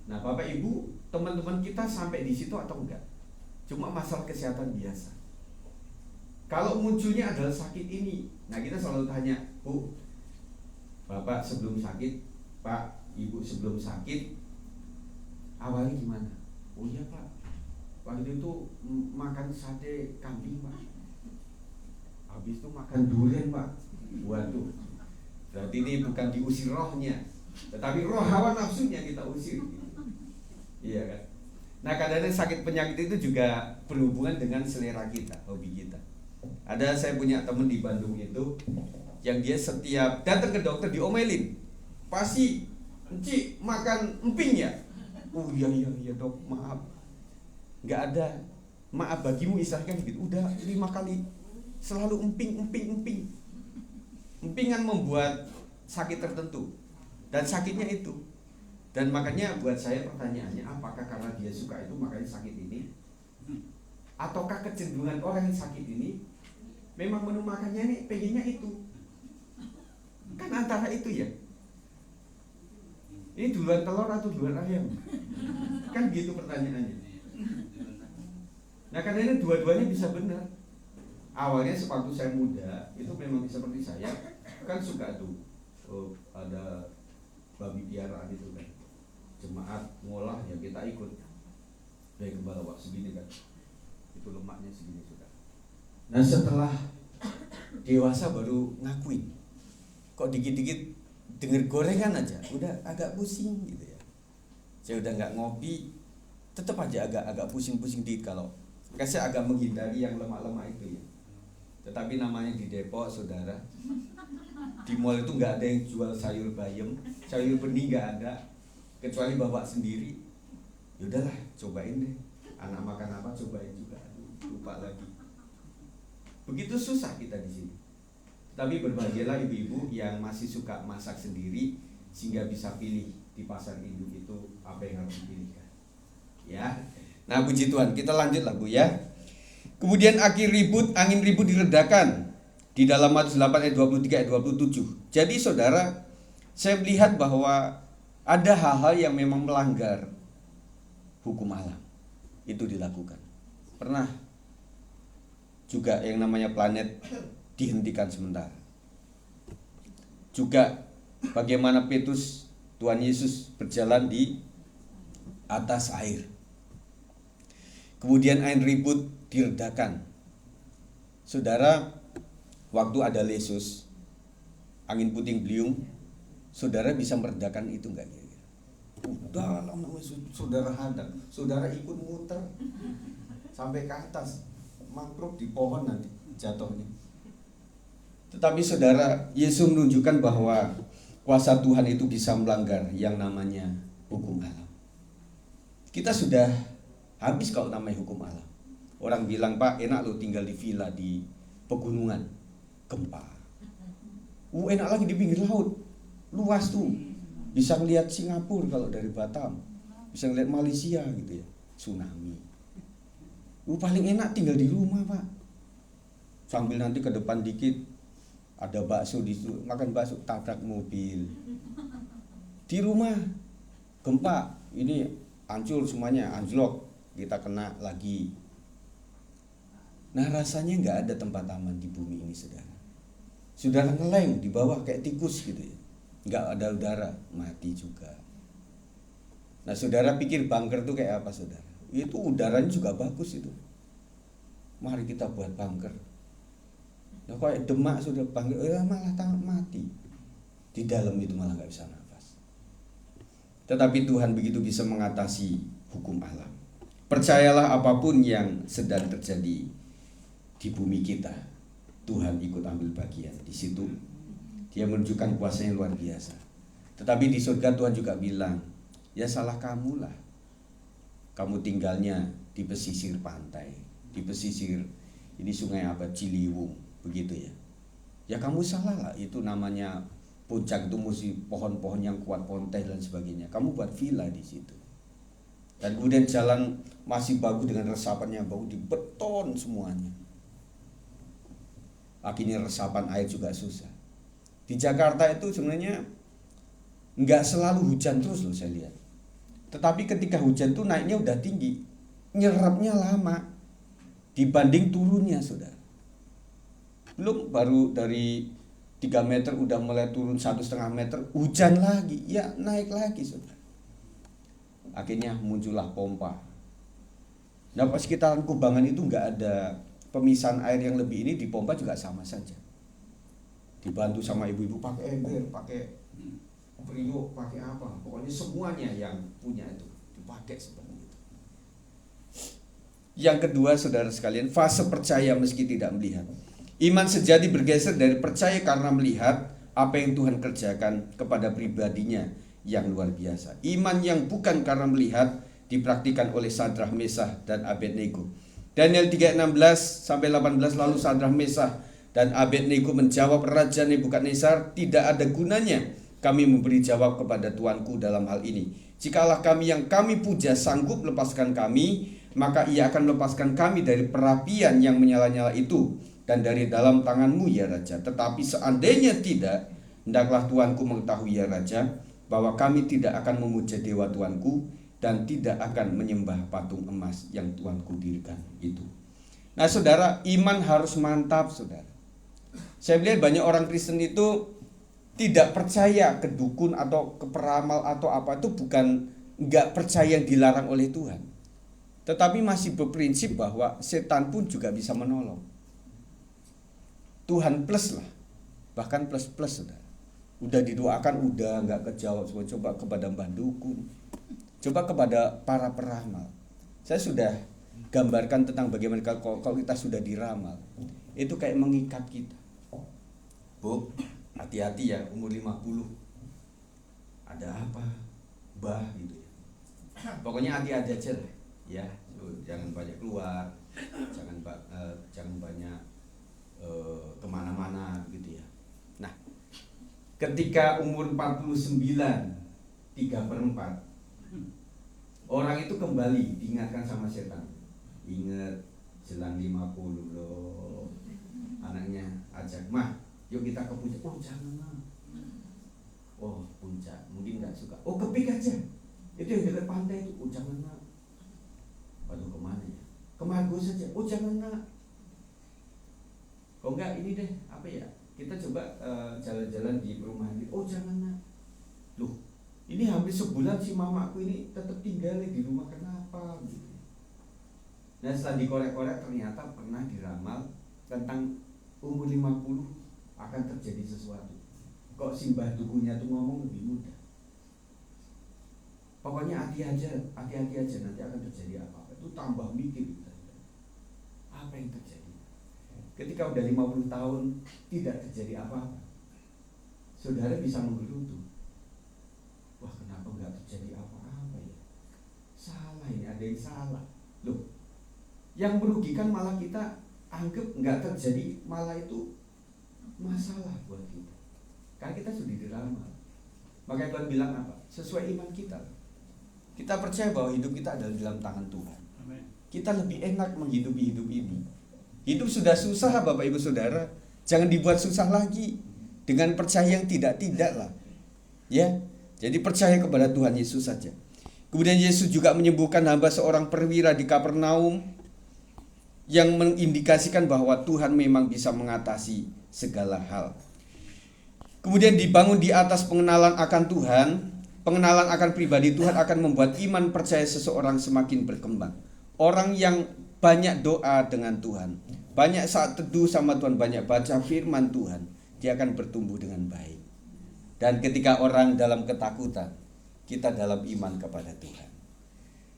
Speaker 1: Nah Bapak Ibu, teman-teman kita sampai di situ atau enggak? Cuma masalah kesehatan biasa. Kalau munculnya adalah sakit ini, nah kita selalu tanya, Bu, Bapak sebelum sakit, Pak, Ibu sebelum sakit, awalnya gimana? Oh iya Pak, waktu itu makan sate kambing Pak, habis itu makan durian Pak. Waduh, berarti ini bukan diusir rohnya, tetapi roh hawa nafsunya kita usir. Iya kan? Nah kadang-kadang sakit penyakit itu juga berhubungan dengan selera kita, hobi kita. Ada saya punya teman di Bandung itu yang dia setiap datang ke dokter diomelin, pasti Enci makan emping ya? Oh iya dok, maaf, nggak ada maaf bagimu istilahnya gitu. Udah 5 kali selalu emping. Empingan membuat sakit tertentu dan sakitnya itu. Dan makanya buat saya pertanyaannya, apakah karena dia suka itu makanya sakit ini, ataukah kecenderungan orang yang sakit ini memang menu makannya nih pengennya itu? Kan antara itu ya. Ini duluan telur atau duluan ayam? Kan gitu pertanyaannya. Nah karena ini dua-duanya bisa benar. Awalnya waktu saya muda itu memang seperti saya, kan suka tuh ada babi piaraan itu kan, jemaat ngolah ya kita ikut. Dari gembala wak segini kan, itu lemaknya segini sudah. Nah setelah dewasa baru ngakuin, kok dikit-dikit denger gorengan aja udah agak pusing gitu ya. Saya udah nggak ngopi, tetap aja agak pusing-pusing dikit kalau saya agak menghindari yang lemak-lemak itu ya. Tetapi namanya di Depok saudara, di mall itu nggak ada yang jual sayur bayam, sayur bening nggak ada, kecuali bawa sendiri. Yaudahlah, cobain deh. Anak makan apa cobain juga. Lupa lagi. Begitu susah kita di sini. Tapi berbahagialah ibu-ibu yang masih suka masak sendiri sehingga bisa pilih di pasar induk itu apa yang harus dipilihkan. Ya. Nah, puji Tuhan, kita lanjut lah Bu ya. Kemudian angin ribut diredakan di dalam Matius 8 ayat 23 ayat 27. Jadi saudara, saya melihat bahwa ada hal-hal yang memang melanggar hukum alam. Itu dilakukan. Pernah juga yang namanya planet dihentikan sementara. Juga bagaimana Petrus Tuhan Yesus berjalan di atas air. Kemudian air ribut diredakan. Saudara, waktu ada lesus, angin puting beliung, saudara bisa meredakan itu enggak? Udah lama saudara hadap, saudara ikut muter sampai ke atas, mangkruk di pohon nanti jatuhnya. Tetapi saudara, Yesus menunjukkan bahwa kuasa Tuhan itu bisa melanggar yang namanya hukum alam. Kita sudah habis kalau namanya hukum alam. Orang bilang, Pak, enak lo tinggal di villa di pegunungan, gempa. Enak lagi di pinggir laut, luas tuh. Bisa ngelihat Singapura kalau dari Batam, bisa ngelihat Malaysia gitu ya, tsunami. Paling enak tinggal di rumah, Pak. Sambil nanti ke depan dikit ada bakso di situ, makan bakso, tabrak mobil. Di rumah gempa, ini hancur semuanya, anjlok, kita kena lagi. Nah, rasanya nggak ada tempat aman di bumi ini, saudara. Saudara ngeleng di bawah kayak tikus gitu ya, nggak ada udara, mati juga. Nah, saudara pikir bunker tuh kayak apa, saudara? Itu udaranya juga bagus itu. Mari kita buat bunker. Ya kayak Demak sudah bunker, malah mati. Di dalam itu malah nggak bisa nafas. Tetapi Tuhan begitu bisa mengatasi hukum alam. Percayalah apapun yang sedang terjadi di bumi kita, Tuhan ikut ambil bagian di situ. Dia menunjukkan kuasanya luar biasa. Tetapi di surga Tuhan juga bilang, ya salah kamulah. Kamu tinggalnya di pesisir pantai, di pesisir ini sungai apa, Ciliwung, begitu ya. Ya kamu salah lah, itu namanya puncak itu mesti pohon-pohon yang kuat, pohon teh dan sebagainya. Kamu buat villa di situ. Dan kemudian jalan masih bagus dengan resapannya bagus, di beton semuanya. Akhirnya resapan air juga susah. Di Jakarta itu sebenarnya nggak selalu hujan terus loh saya lihat. Tetapi ketika hujan tuh naiknya udah tinggi, nyerapnya lama dibanding turunnya, saudara. Belum baru dari 3 meter udah mulai turun 1,5 meter, hujan lagi, ya naik lagi, saudara. Akhirnya muncullah pompa. Nah, pas sekitaran Kubangan itu nggak ada pemisahan air yang lebih, ini dipompa juga sama saja. Dibantu sama ibu-ibu pakai ember, pakai periuk, pakai apa, pokoknya semuanya yang punya itu dipakai seperti itu. Yang kedua, saudara sekalian, fase percaya meski tidak melihat. Iman sejati bergeser dari percaya karena melihat apa yang Tuhan kerjakan kepada pribadinya yang luar biasa. Iman yang bukan karena melihat dipraktikkan oleh Sadrah, Mesah, dan Abednego. Daniel 3:16 sampai 18, lalu Sadrah, Mesah, dan Abednego menjawab Raja Nebukadnezar, tidak ada gunanya kami memberi jawab kepada Tuanku dalam hal ini. Jikalau kami yang kami puja sanggup lepaskan kami, maka ia akan melepaskan kami dari perapian yang menyala-nyala itu dan dari dalam tanganmu ya Raja. Tetapi seandainya tidak, hendaklah Tuanku mengetahui ya Raja, bahwa kami tidak akan memuja dewa Tuanku dan tidak akan menyembah patung emas yang Tuanku dirikan itu. Nah saudara, iman harus mantap, saudara. Saya melihat banyak orang Kristen itu tidak percaya ke dukun atau ke peramal atau apa, itu bukan nggak percaya yang dilarang oleh Tuhan, tetapi masih berprinsip bahwa setan pun juga bisa menolong. Tuhan plus lah, bahkan plus saudara. Udah didoakan, udah nggak kejawab, coba kepada mbah dukun, coba kepada para peramal. Saya sudah gambarkan tentang bagaimana kalau kita sudah diramal, itu kayak mengikat kita. Bu, hati-hati ya, umur 50 ada apa, bah gitu ya. Pokoknya hati-hati aja lah, ya. Jangan banyak keluar, jangan banyak ketika umur 49, 3/4, orang itu kembali diingatkan sama setan. Ingat, jelang 50 loh. Anaknya ajak, mah, yuk kita ke puncak. Oh jangan mah. Oh puncak, mungkin nggak suka. Oh ke Peak aja. Itu yang dekat pantai itu. Oh jangan mah. Waduh kemana ya? Ke Margo saja. Oh jangan nak. Oh enggak, ini deh, apa ya? Kita coba jalan-jalan di perumahan gitu. Oh jangan nak. Loh, ini hampir sebulan si mamaku ini tetap tinggal di rumah, kenapa? Gitu. Nah setelah dikorek-korek ternyata pernah diramal tentang umur 50 akan terjadi sesuatu. Kok simbah dukunya tuh ngomong lebih mudah. Pokoknya hati-hati aja nanti akan terjadi apa-apa. Itu tambah mikir kita. Apa yang terjadi? Ketika udah 50 tahun tidak terjadi apa-apa, saudara bisa menggerutu. Wah kenapa nggak terjadi apa-apa ya? Salah ini, ada yang salah. Loh, yang merugikan malah kita anggap nggak terjadi, malah itu masalah buat kita. Karena kita sudah diramal. Makanya Tuhan bilang apa? Sesuai iman kita. Kita percaya bahwa hidup kita adalah dalam tangan Tuhan. Kita lebih enak menghidupi hidup ini. Hidup sudah susah Bapak Ibu Saudara, jangan dibuat susah lagi dengan percaya yang tidak-tidak lah. Ya, jadi percaya kepada Tuhan Yesus saja. Kemudian Yesus juga menyembuhkan hamba seorang perwira di Kapernaum yang mengindikasikan bahwa Tuhan memang bisa mengatasi segala hal. Kemudian dibangun di atas pengenalan akan Tuhan, pengenalan akan pribadi Tuhan akan membuat iman percaya seseorang semakin berkembang. Orang yang banyak doa dengan Tuhan, banyak saat teduh sama Tuhan, banyak baca firman Tuhan, dia akan bertumbuh dengan baik. Dan ketika orang dalam ketakutan, kita dalam iman kepada Tuhan.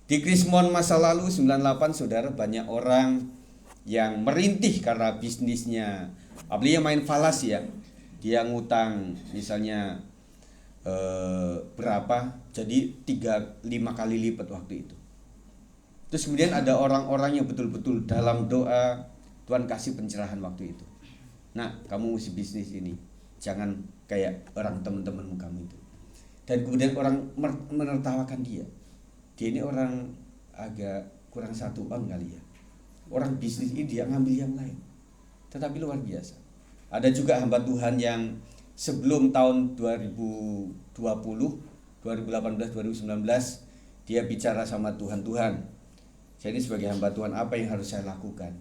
Speaker 1: Di Krismon masa lalu 98 saudara, banyak orang yang merintih karena bisnisnya. Apalagi yang main falas ya, dia ngutang misalnya berapa, jadi 3-5 kali lipat waktu itu. Terus kemudian ada orang-orang yang betul-betul dalam doa, Tuhan kasih pencerahan waktu itu. Nah, kamu mesti bisnis ini, jangan kayak orang teman-temanmu kamu itu. Dan kemudian orang menertawakan dia. Dia ini orang agak kurang 1 on kali ya. Orang bisnis ini dia ngambil yang lain. Tetapi luar biasa. Ada juga hamba Tuhan yang sebelum tahun 2020, 2018, 2019 dia bicara sama Tuhan, Tuhan, saya ini sebagai hamba Tuhan, apa yang harus saya lakukan?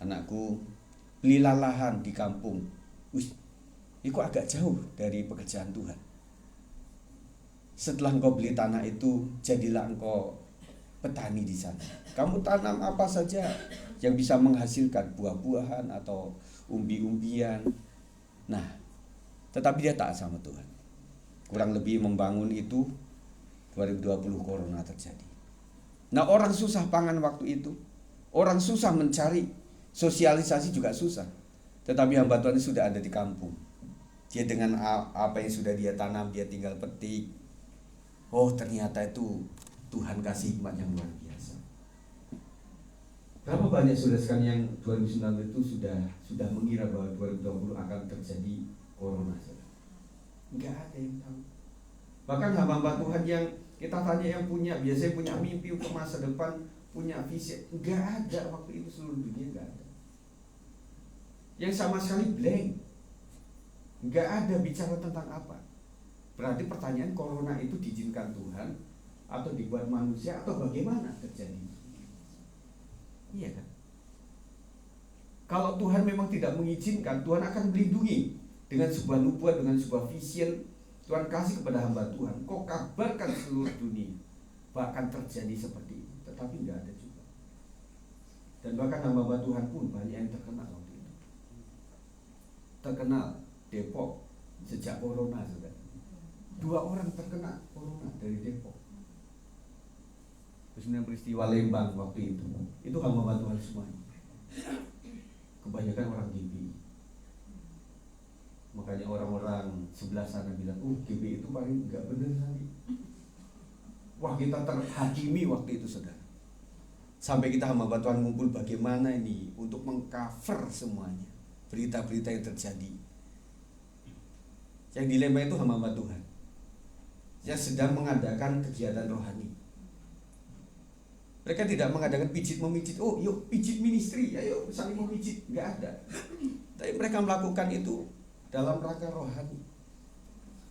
Speaker 1: Anakku, belilah lahan di kampung. Wih, ini kok agak jauh dari pekerjaan Tuhan. Setelah engkau beli tanah itu, jadilah engkau petani di sana. Kamu tanam apa saja yang bisa menghasilkan buah-buahan atau umbi-umbian. Nah, tetapi dia taat sama Tuhan. Kurang lebih membangun itu 2020 corona terjadi. Nah, orang susah pangan waktu itu. Orang susah mencari, sosialisasi juga susah. Tetapi hamba Tuhan sudah ada di kampung. Dia dengan apa yang sudah dia tanam, dia tinggal petik. Oh, ternyata itu Tuhan kasih hikmat yang luar biasa. Berapa banyak saudara sekalian yang 2019 itu sudah mengira bahwa 2020 akan terjadi corona? Enggak ada yang tahu. Bahkan hamba Tuhan yang kita tanya, yang biasanya punya mimpi untuk masa depan, punya visi, enggak ada waktu itu, seluruh dunia enggak ada. Yang sama sekali blank. Enggak ada bicara tentang apa. Berarti pertanyaan, corona itu diizinkan Tuhan atau dibuat manusia atau bagaimana terjadi? Iya kan? Kalau Tuhan memang tidak mengizinkan, Tuhan akan melindungi dengan sebuah nubuat, dengan sebuah vision. Tuhan kasih kepada hamba Tuhan, kau kabarkan seluruh dunia bahkan terjadi seperti itu. Tetapi enggak ada juga. Dan bahkan hamba Tuhan pun banyak yang terkenal waktu itu. Terkenal Depok sejak corona sudah. 2 orang terkena corona dari Depok. Terus kemudian peristiwa Lembang waktu itu hamba Tuhan semuanya. Kebanyakan orang GBI. Makanya orang-orang sebelah sana bilang, GBI itu paling enggak benar kali. Wah, kita terhakimi waktu itu saudara. Sampai kita hamba Tuhan ngumpul bagaimana ini untuk mengcover semuanya berita-berita yang terjadi. Yang di Lembang itu hamba Tuhan yang sedang mengadakan kegiatan rohani. Mereka tidak mengadakan pijit-memijit, oh yuk pijit ministry, ayo saling memijit, nggak ada. Tapi mereka melakukan itu dalam rangka rohani.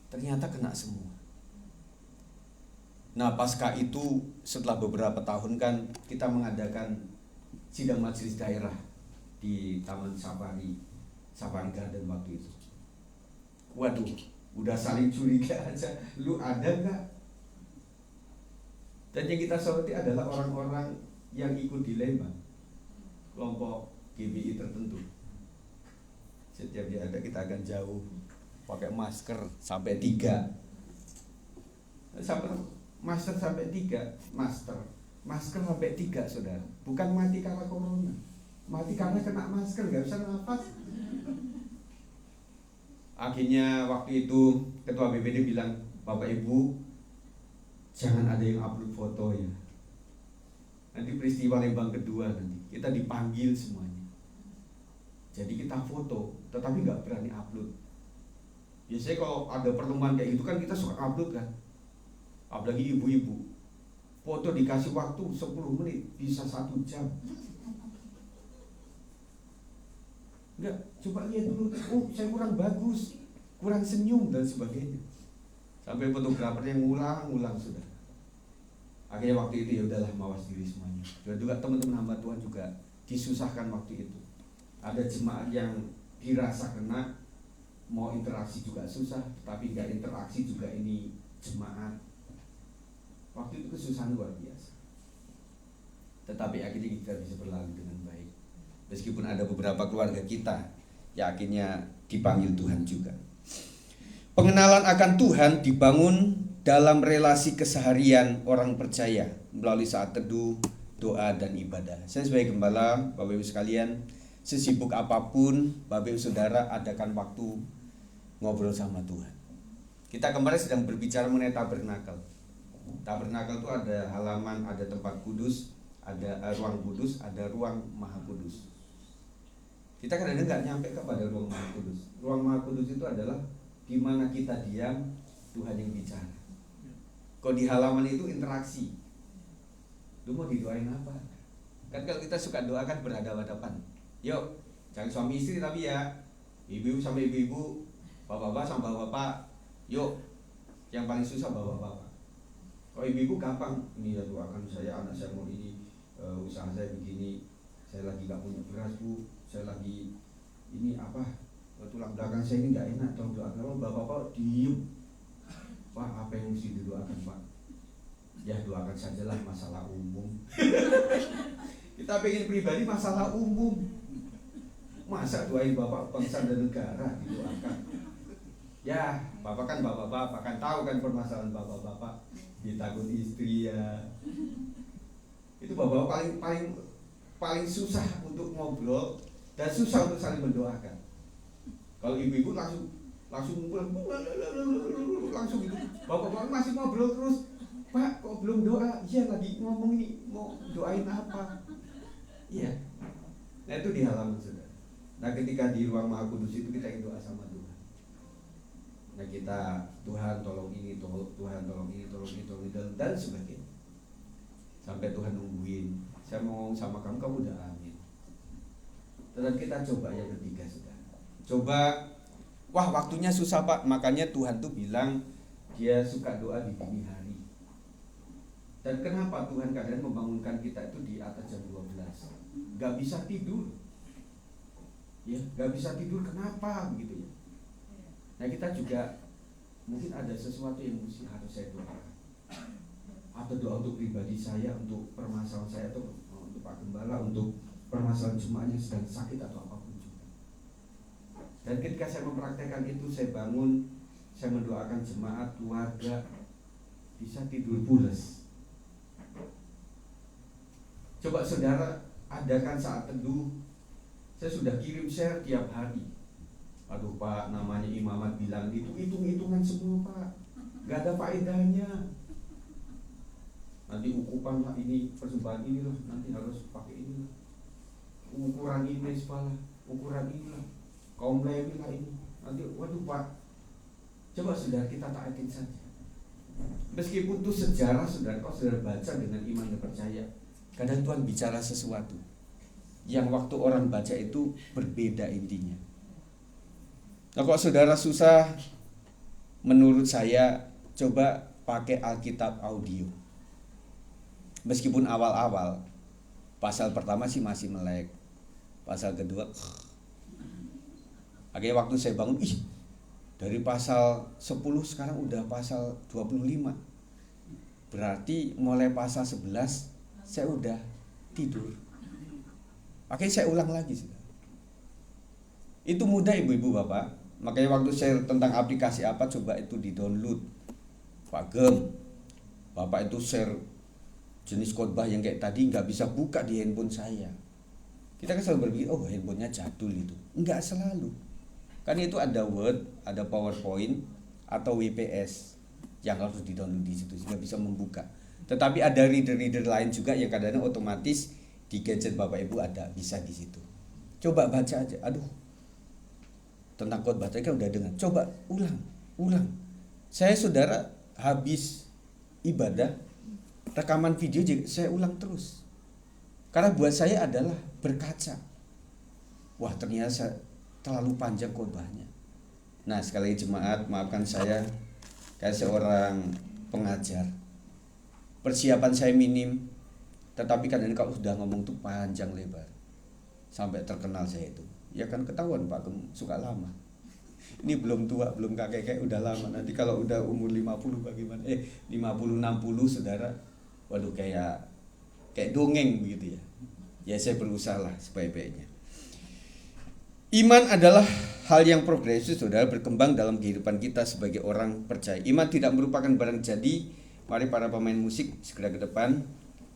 Speaker 1: Ternyata kena semua. Nah pasca itu setelah beberapa tahun kan kita mengadakan sidang majelis daerah di Taman Safari Garden waktu itu. Waduh, udah saling curiga aja, lu ada nggak? Dan yang kita soroti adalah orang-orang yang ikut di Lembang, kelompok GBI tertentu. Setiap dia ada kita akan jauh, pakai masker sampai 3, masker sampai 3, masker sampai 3 saudara. Bukan mati karena corona, mati karena kena masker, nggak bisa nafas. Akhirnya waktu itu ketua BPD bilang, Bapak Ibu jangan ada yang upload foto ya. Nanti peristiwa Lembang kedua nanti kita dipanggil semuanya. Jadi kita foto, tetapi nggak berani upload. Biasanya kalau ada pertemuan kayak gitu kan kita suka upload kan. Apalagi ibu-ibu, foto dikasih waktu 10 menit bisa 1 jam. Enggak, coba lihat dulu, oh saya kurang bagus, kurang senyum dan sebagainya. Sampai fotografer yang ngulang sudah. Akhirnya waktu itu ya udahlah mawas diri semuanya. Dan juga teman-teman hamba Tuhan juga disusahkan waktu itu. Ada jemaat yang dirasa kena, mau interaksi juga susah, tapi nggak interaksi juga ini jemaat. Waktu itu kesusahan luar biasa. Tetapi akhirnya kita bisa berlalu dengan baik. Meskipun ada beberapa keluarga kita yang akhirnya dipanggil Tuhan juga. Pengenalan akan Tuhan dibangun dalam relasi keseharian orang percaya melalui saat teduh, doa, dan ibadah. Saya sebagai gembala, Bapak Ibu sekalian, sesibuk apapun Bapak Ibu Saudara adakan waktu ngobrol sama Tuhan. Kita kemarin sedang berbicara mengenai tabernakel. Tabernakel itu ada halaman, ada tempat kudus, ada ruang kudus, ada ruang maha kudus. Kita kadang-kadang nggak nyampe kepada ruang maha kudus. Ruang maha kudus itu adalah di mana kita diam, Tuhan yang bicara. Kalau di halaman itu interaksi. Lu mau didoain apa? Kan kalau kita suka doa kan berhadapan-hadapan. Yuk, jangan suami istri tapi ya ibu-ibu sama ibu-ibu, bapak-bapak sama bapak-bapak. Yuk, yang paling susah bapak-bapak. Kalau ibu-ibu gampang, ini ya doakan saya, anak saya mau ini, usaha saya begini, saya lagi gak punya beras bu, saya lagi ini apa, tulang belakang saya ini gak enak, tolong doakan. Kalau bapak-bapak diem, Pak apa yang mesti didoakan Pak? Ya doakan sajalah masalah umum. Kita pengen pribadi masalah umum, masa doain bapak bangsa dan negara didoakan? Ya bapak kan bapak-bapak kan tahu kan permasalahan bapak-bapak, ditakut istri ya. Itu bapak paling susah untuk ngobrol dan susah untuk saling mendoakan. Kalau ibu-ibu langsung ngumpul, langsung gitu. Bapak-bapak masih ngobrol terus. Pak, kok belum doa? Iya lagi ngomong ini, mau doain apa? Iya. Nah itu di halaman saudara. Nah ketika di ruang maha kudus itu kita ingin doa sama Tuhan. Nah kita, Tuhan tolong ini, Tuhan tolong ini, dan sebagainya. Sampai Tuhan nungguin, saya mau ngomong sama kamu udah amin. Dan kita coba yang ketiga saudara. Coba, wah waktunya susah Pak, makanya Tuhan tuh bilang Dia suka doa di dini hari. Dan kenapa Tuhan kadang membangunkan kita itu di atas jam 12? Gak bisa tidur. Ya, gak bisa tidur kenapa begitu ya? Nah kita juga mungkin ada sesuatu yang mesti harus saya doakan. Atau doa untuk pribadi saya, untuk permasalahan saya, atau untuk Pak Gembala, untuk permasalahan jemaah yang sedang sakit atau apapun juga. Dan ketika saya mempraktekkan itu, saya bangun, saya mendoakan jemaat, keluarga bisa tidur pulas. Coba saudara adakan saat teduh. Saya sudah kirim share tiap hari. Aduh Pak, namanya imamat bilang itu hitung-hitungan semua Pak, gak ada faedahnya. Nanti ukupan lah ini, persembahan inilah, nanti harus pakai inilah, ukuran ini sepalah, ukuran inilah, kaum Lewi lah ini. Nanti waduh Pak, Coba saudara kita taatin saja. Meskipun itu sejarah saudara, kalau saudara baca dengan iman dan percaya, kadang Tuhan bicara sesuatu yang waktu orang baca itu berbeda intinya. Nah, kalau saudara susah, menurut saya coba pakai Alkitab audio. Meskipun awal-awal pasal pertama sih masih melek, pasal kedua akhirnya waktu saya bangun, dari pasal 10 sekarang udah pasal 25. Berarti mulai pasal 11 saya udah tidur. Akhirnya saya ulang lagi. Itu mudah ibu-ibu bapak. Makanya waktu share tentang aplikasi apa, coba itu di-download. Pak Gem, bapak itu share jenis khotbah yang kayak tadi nggak bisa buka di handphone saya. Kita kan selalu berpikir, oh handphonenya jadul itu. Nggak selalu. Kan itu ada Word, ada PowerPoint, atau WPS yang harus di-download di situ sehingga bisa membuka. Tetapi ada reader-reader lain juga yang kadang-kadang otomatis di gadget Bapak Ibu ada, bisa di situ. Coba baca aja. Aduh. Tentang khotbah tadi kan udah dengar. Coba ulang. Saya saudara habis ibadah, rekaman video saya ulang terus. Karena buat saya adalah berkaca. Wah, ternyata terlalu panjang khotbahnya. Nah, sekali lagi jemaat, maafkan saya kayak seorang pengajar. Persiapan saya minim, tetapi kadang kalau sudah ngomong tuh panjang lebar. Sampai terkenal saya itu. Ya kan ketahuan Pak Gem suka lama. Ini belum tua, belum kakek-kakek udah lama. Nanti kalau udah umur 50 bagaimana? 50 60 saudara. Waduh kayak dongeng begitu ya. Ya saya berusaha lah sebaik-baiknya. Iman adalah hal yang progresif saudara, berkembang dalam kehidupan kita sebagai orang percaya. Iman tidak merupakan barang jadi. Mari para pemain musik segera ke depan.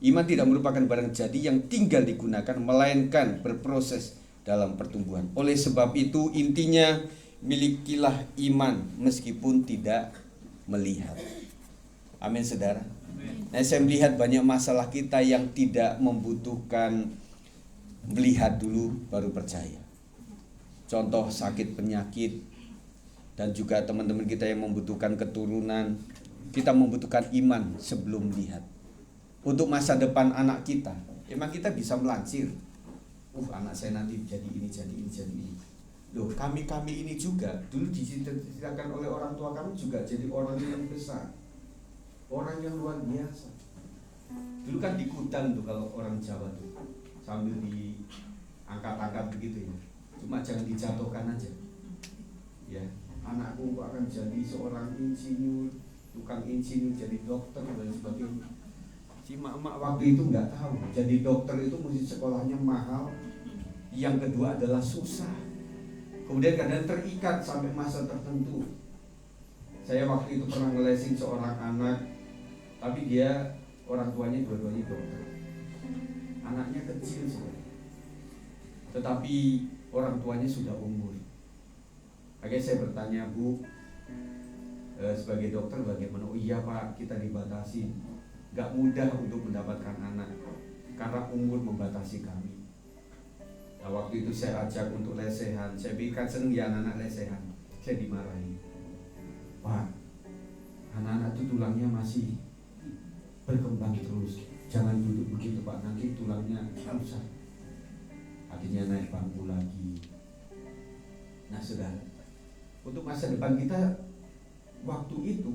Speaker 1: Iman tidak merupakan barang jadi yang tinggal digunakan, melainkan berproses dalam pertumbuhan. Oleh sebab itu intinya, milikilah iman meskipun tidak melihat. Amin saudara. Nah, saya melihat banyak masalah kita yang tidak membutuhkan melihat dulu baru percaya. Contoh sakit penyakit, dan juga teman-teman kita yang membutuhkan keturunan, kita membutuhkan iman sebelum lihat. Untuk masa depan anak kita, emang kita bisa melansir, anak saya nanti jadi ini, jadi ini, jadi ini. Loh, kami ini juga dulu diceritakan oleh orang tua kami juga jadi orang yang besar, orang yang luar biasa. Dulu kan di Kudan tuh kalau orang Jawa tuh sambil diangkat-angkat begitu ya. Cuma jangan dijatuhkan aja. Ya, anakku akan jadi seorang insinyur, tukang insinyur, jadi dokter dan sebagainya. Si mak-mak waktu itu nggak tahu, jadi dokter itu mesti sekolahnya mahal. Yang kedua adalah susah. Kemudian kadang terikat sampai masa tertentu. Saya waktu itu pernah ngelesin seorang anak, tapi dia orang tuanya dua-duanya dokter. Anaknya kecil sekali, tetapi orang tuanya sudah umur. Akhirnya saya bertanya, Bu, sebagai dokter bagaimana? Oh iya Pak, kita dibatasi, gak mudah untuk mendapatkan anak karena umur membatasi kami. Nah, waktu itu saya ajak untuk lesehan. Saya pikirkan seneng ya anak-anak lesehan. Saya dimarahi, Pak, anak-anak itu tulangnya masih berkembang terus, jangan duduk begitu Pak, nanti tulangnya rusak. Akhirnya naik bangku lagi. Nah saudara, untuk masa depan kita, waktu itu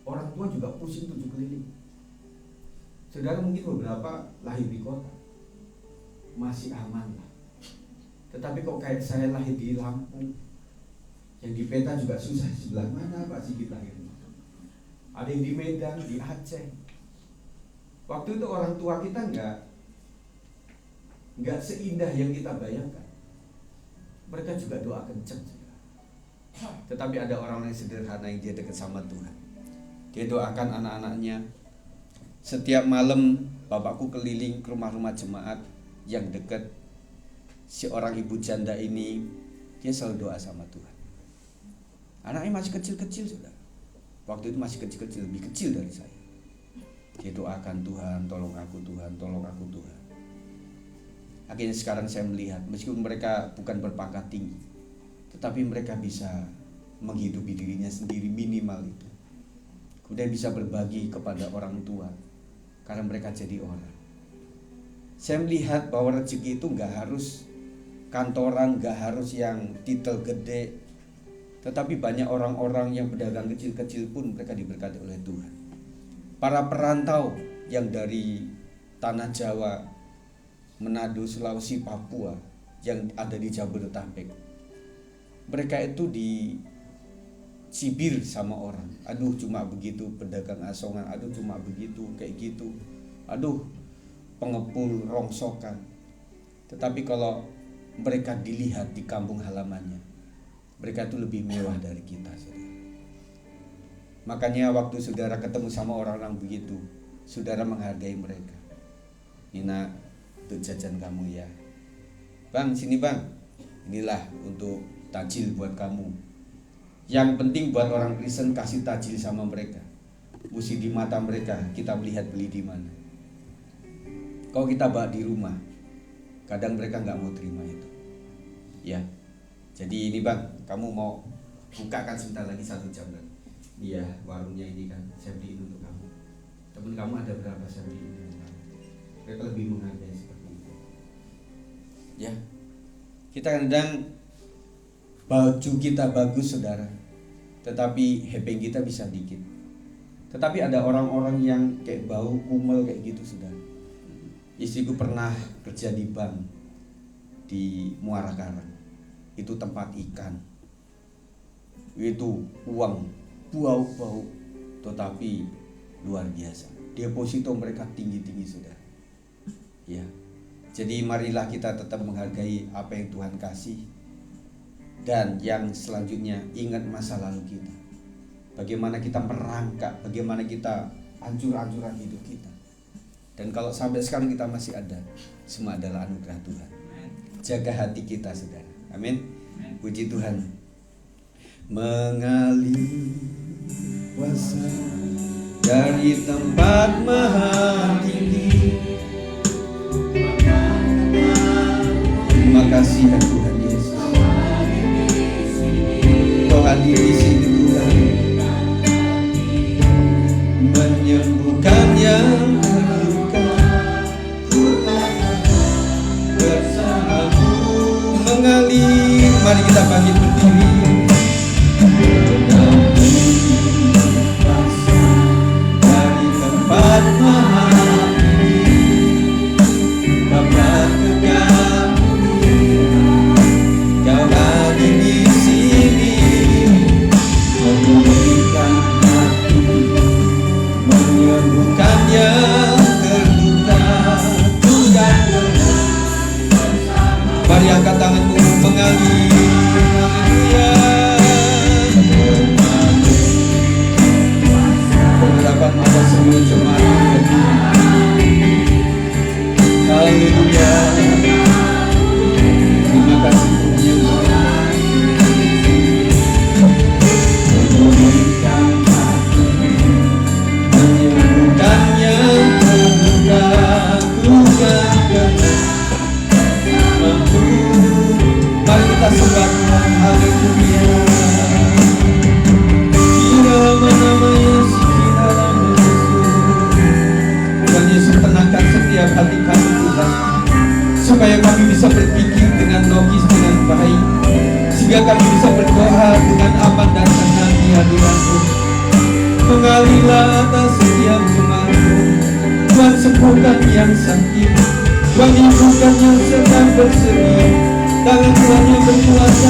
Speaker 1: orang tua juga pusing 7 keliling. Saudara mungkin beberapa lahir di kota, masih aman lah. Tetapi kok kayak saya lahir di Lampung, yang di peta juga susah, sebelah mana Pak Sigit lahirnya. Ada yang di Medan, di Aceh. Waktu itu orang tua kita nggak seindah yang kita bayangkan. Mereka juga doa kenceng. Tetapi ada orang yang sederhana yang dia dekat sama Tuhan. Dia doakan anak-anaknya. Setiap malam bapakku keliling ke rumah-rumah jemaat yang dekat. Si orang ibu janda ini, dia selalu doa sama Tuhan. Anaknya masih kecil-kecil sudah. Waktu itu masih kecil-kecil, lebih kecil dari saya. Dia doakan, Tuhan tolong aku, Tuhan tolong aku, Tuhan. Akhirnya sekarang saya melihat, meskipun mereka bukan berpangkat tinggi, tetapi mereka bisa menghidupi dirinya sendiri, minimal itu. Kemudian bisa berbagi kepada orang tua karena mereka jadi orang. Saya melihat bahwa rezeki itu nggak harus kantoran, nggak harus yang titel gede, tetapi banyak orang-orang yang pedagang kecil-kecil pun mereka diberkati oleh Tuhan. Para perantau yang dari tanah Jawa, Manado, Sulawesi, Papua, yang ada di Jabodetabek, mereka itu dicibir sama orang. Aduh cuma begitu pedagang asongan, aduh cuma begitu kayak gitu, aduh pengepul rongsokan. Tetapi kalau mereka dilihat di kampung halamannya, mereka itu lebih mewah dari kita, saudara. Makanya waktu saudara ketemu sama orang-orang begitu, saudara menghargai mereka. Nina, untuk jajan kamu ya. Bang, sini bang. Inilah untuk tajil buat kamu. Yang penting buat orang Kristen kasih tajil sama mereka. Mesti di mata mereka kita melihat beli di mana. Kalau kita bawa di rumah, kadang mereka nggak mau terima itu. Ya. Jadi ini bang, kamu mau buka kan sebentar lagi 1 jam kan? Iya, warungnya ini kan saya beliin untuk kamu. Temen kamu ada berapa saya beliin untuk kamu. Mereka lebih menghargai seperti itu. Ya, kita kadang baju kita bagus saudara, tetapi hepeng kita bisa dikit. Tetapi ada orang-orang yang kayak bau kumel kayak gitu saudara. Istriku pernah kerja di bank di Muara Karang. Itu tempat ikan. Itu uang bau-bau, tetapi luar biasa. Deposito mereka tinggi-tinggi sudah. Ya. Jadi marilah kita tetap menghargai apa yang Tuhan kasih. Dan yang selanjutnya ingat masa lalu kita. Bagaimana kita merangkak, bagaimana kita hancur-hancuran hidup kita. Dan kalau sampai sekarang kita masih ada, semua adalah anugerah Tuhan. Jaga hati kita saudara. Amin. Puji Tuhan. Mengalir kuasa dari tempat maha tinggi. Terima kasih ya Tuhan Yesus. Kau hadir di sini Tuhan, menyembuhkan yang terluka. Bersamamu mengalir. Mari kita bangkit berdiri. Dari tempat maha tinggi, Bapa kekasih, Kau hadir di sini, memulihkan hati, menyembuhkan yang terluka. Tuhan, mari angkat tanganmu mengalir. Ada seluruh jemaat. Haleluya. Terima kasih Tuhan. Menyembuhkan yang terluka. Tuhan mampu. Mari kita sembah. Haleluya. Nama Yesus. Yesus tenangkan setiap hati kami Tuhan, supaya kami bisa berpikir dengan logis, dengan baik, sehingga kami bisa berdoa dengan aman dan tenang di hadirat-Mu. Mengalirlah atas setiap jemaat-Mu. Tuhan sembuhkan yang sakit, Tuhan sembuhkan yang sedang bersedih. Tangan Tuhan yang berkuasa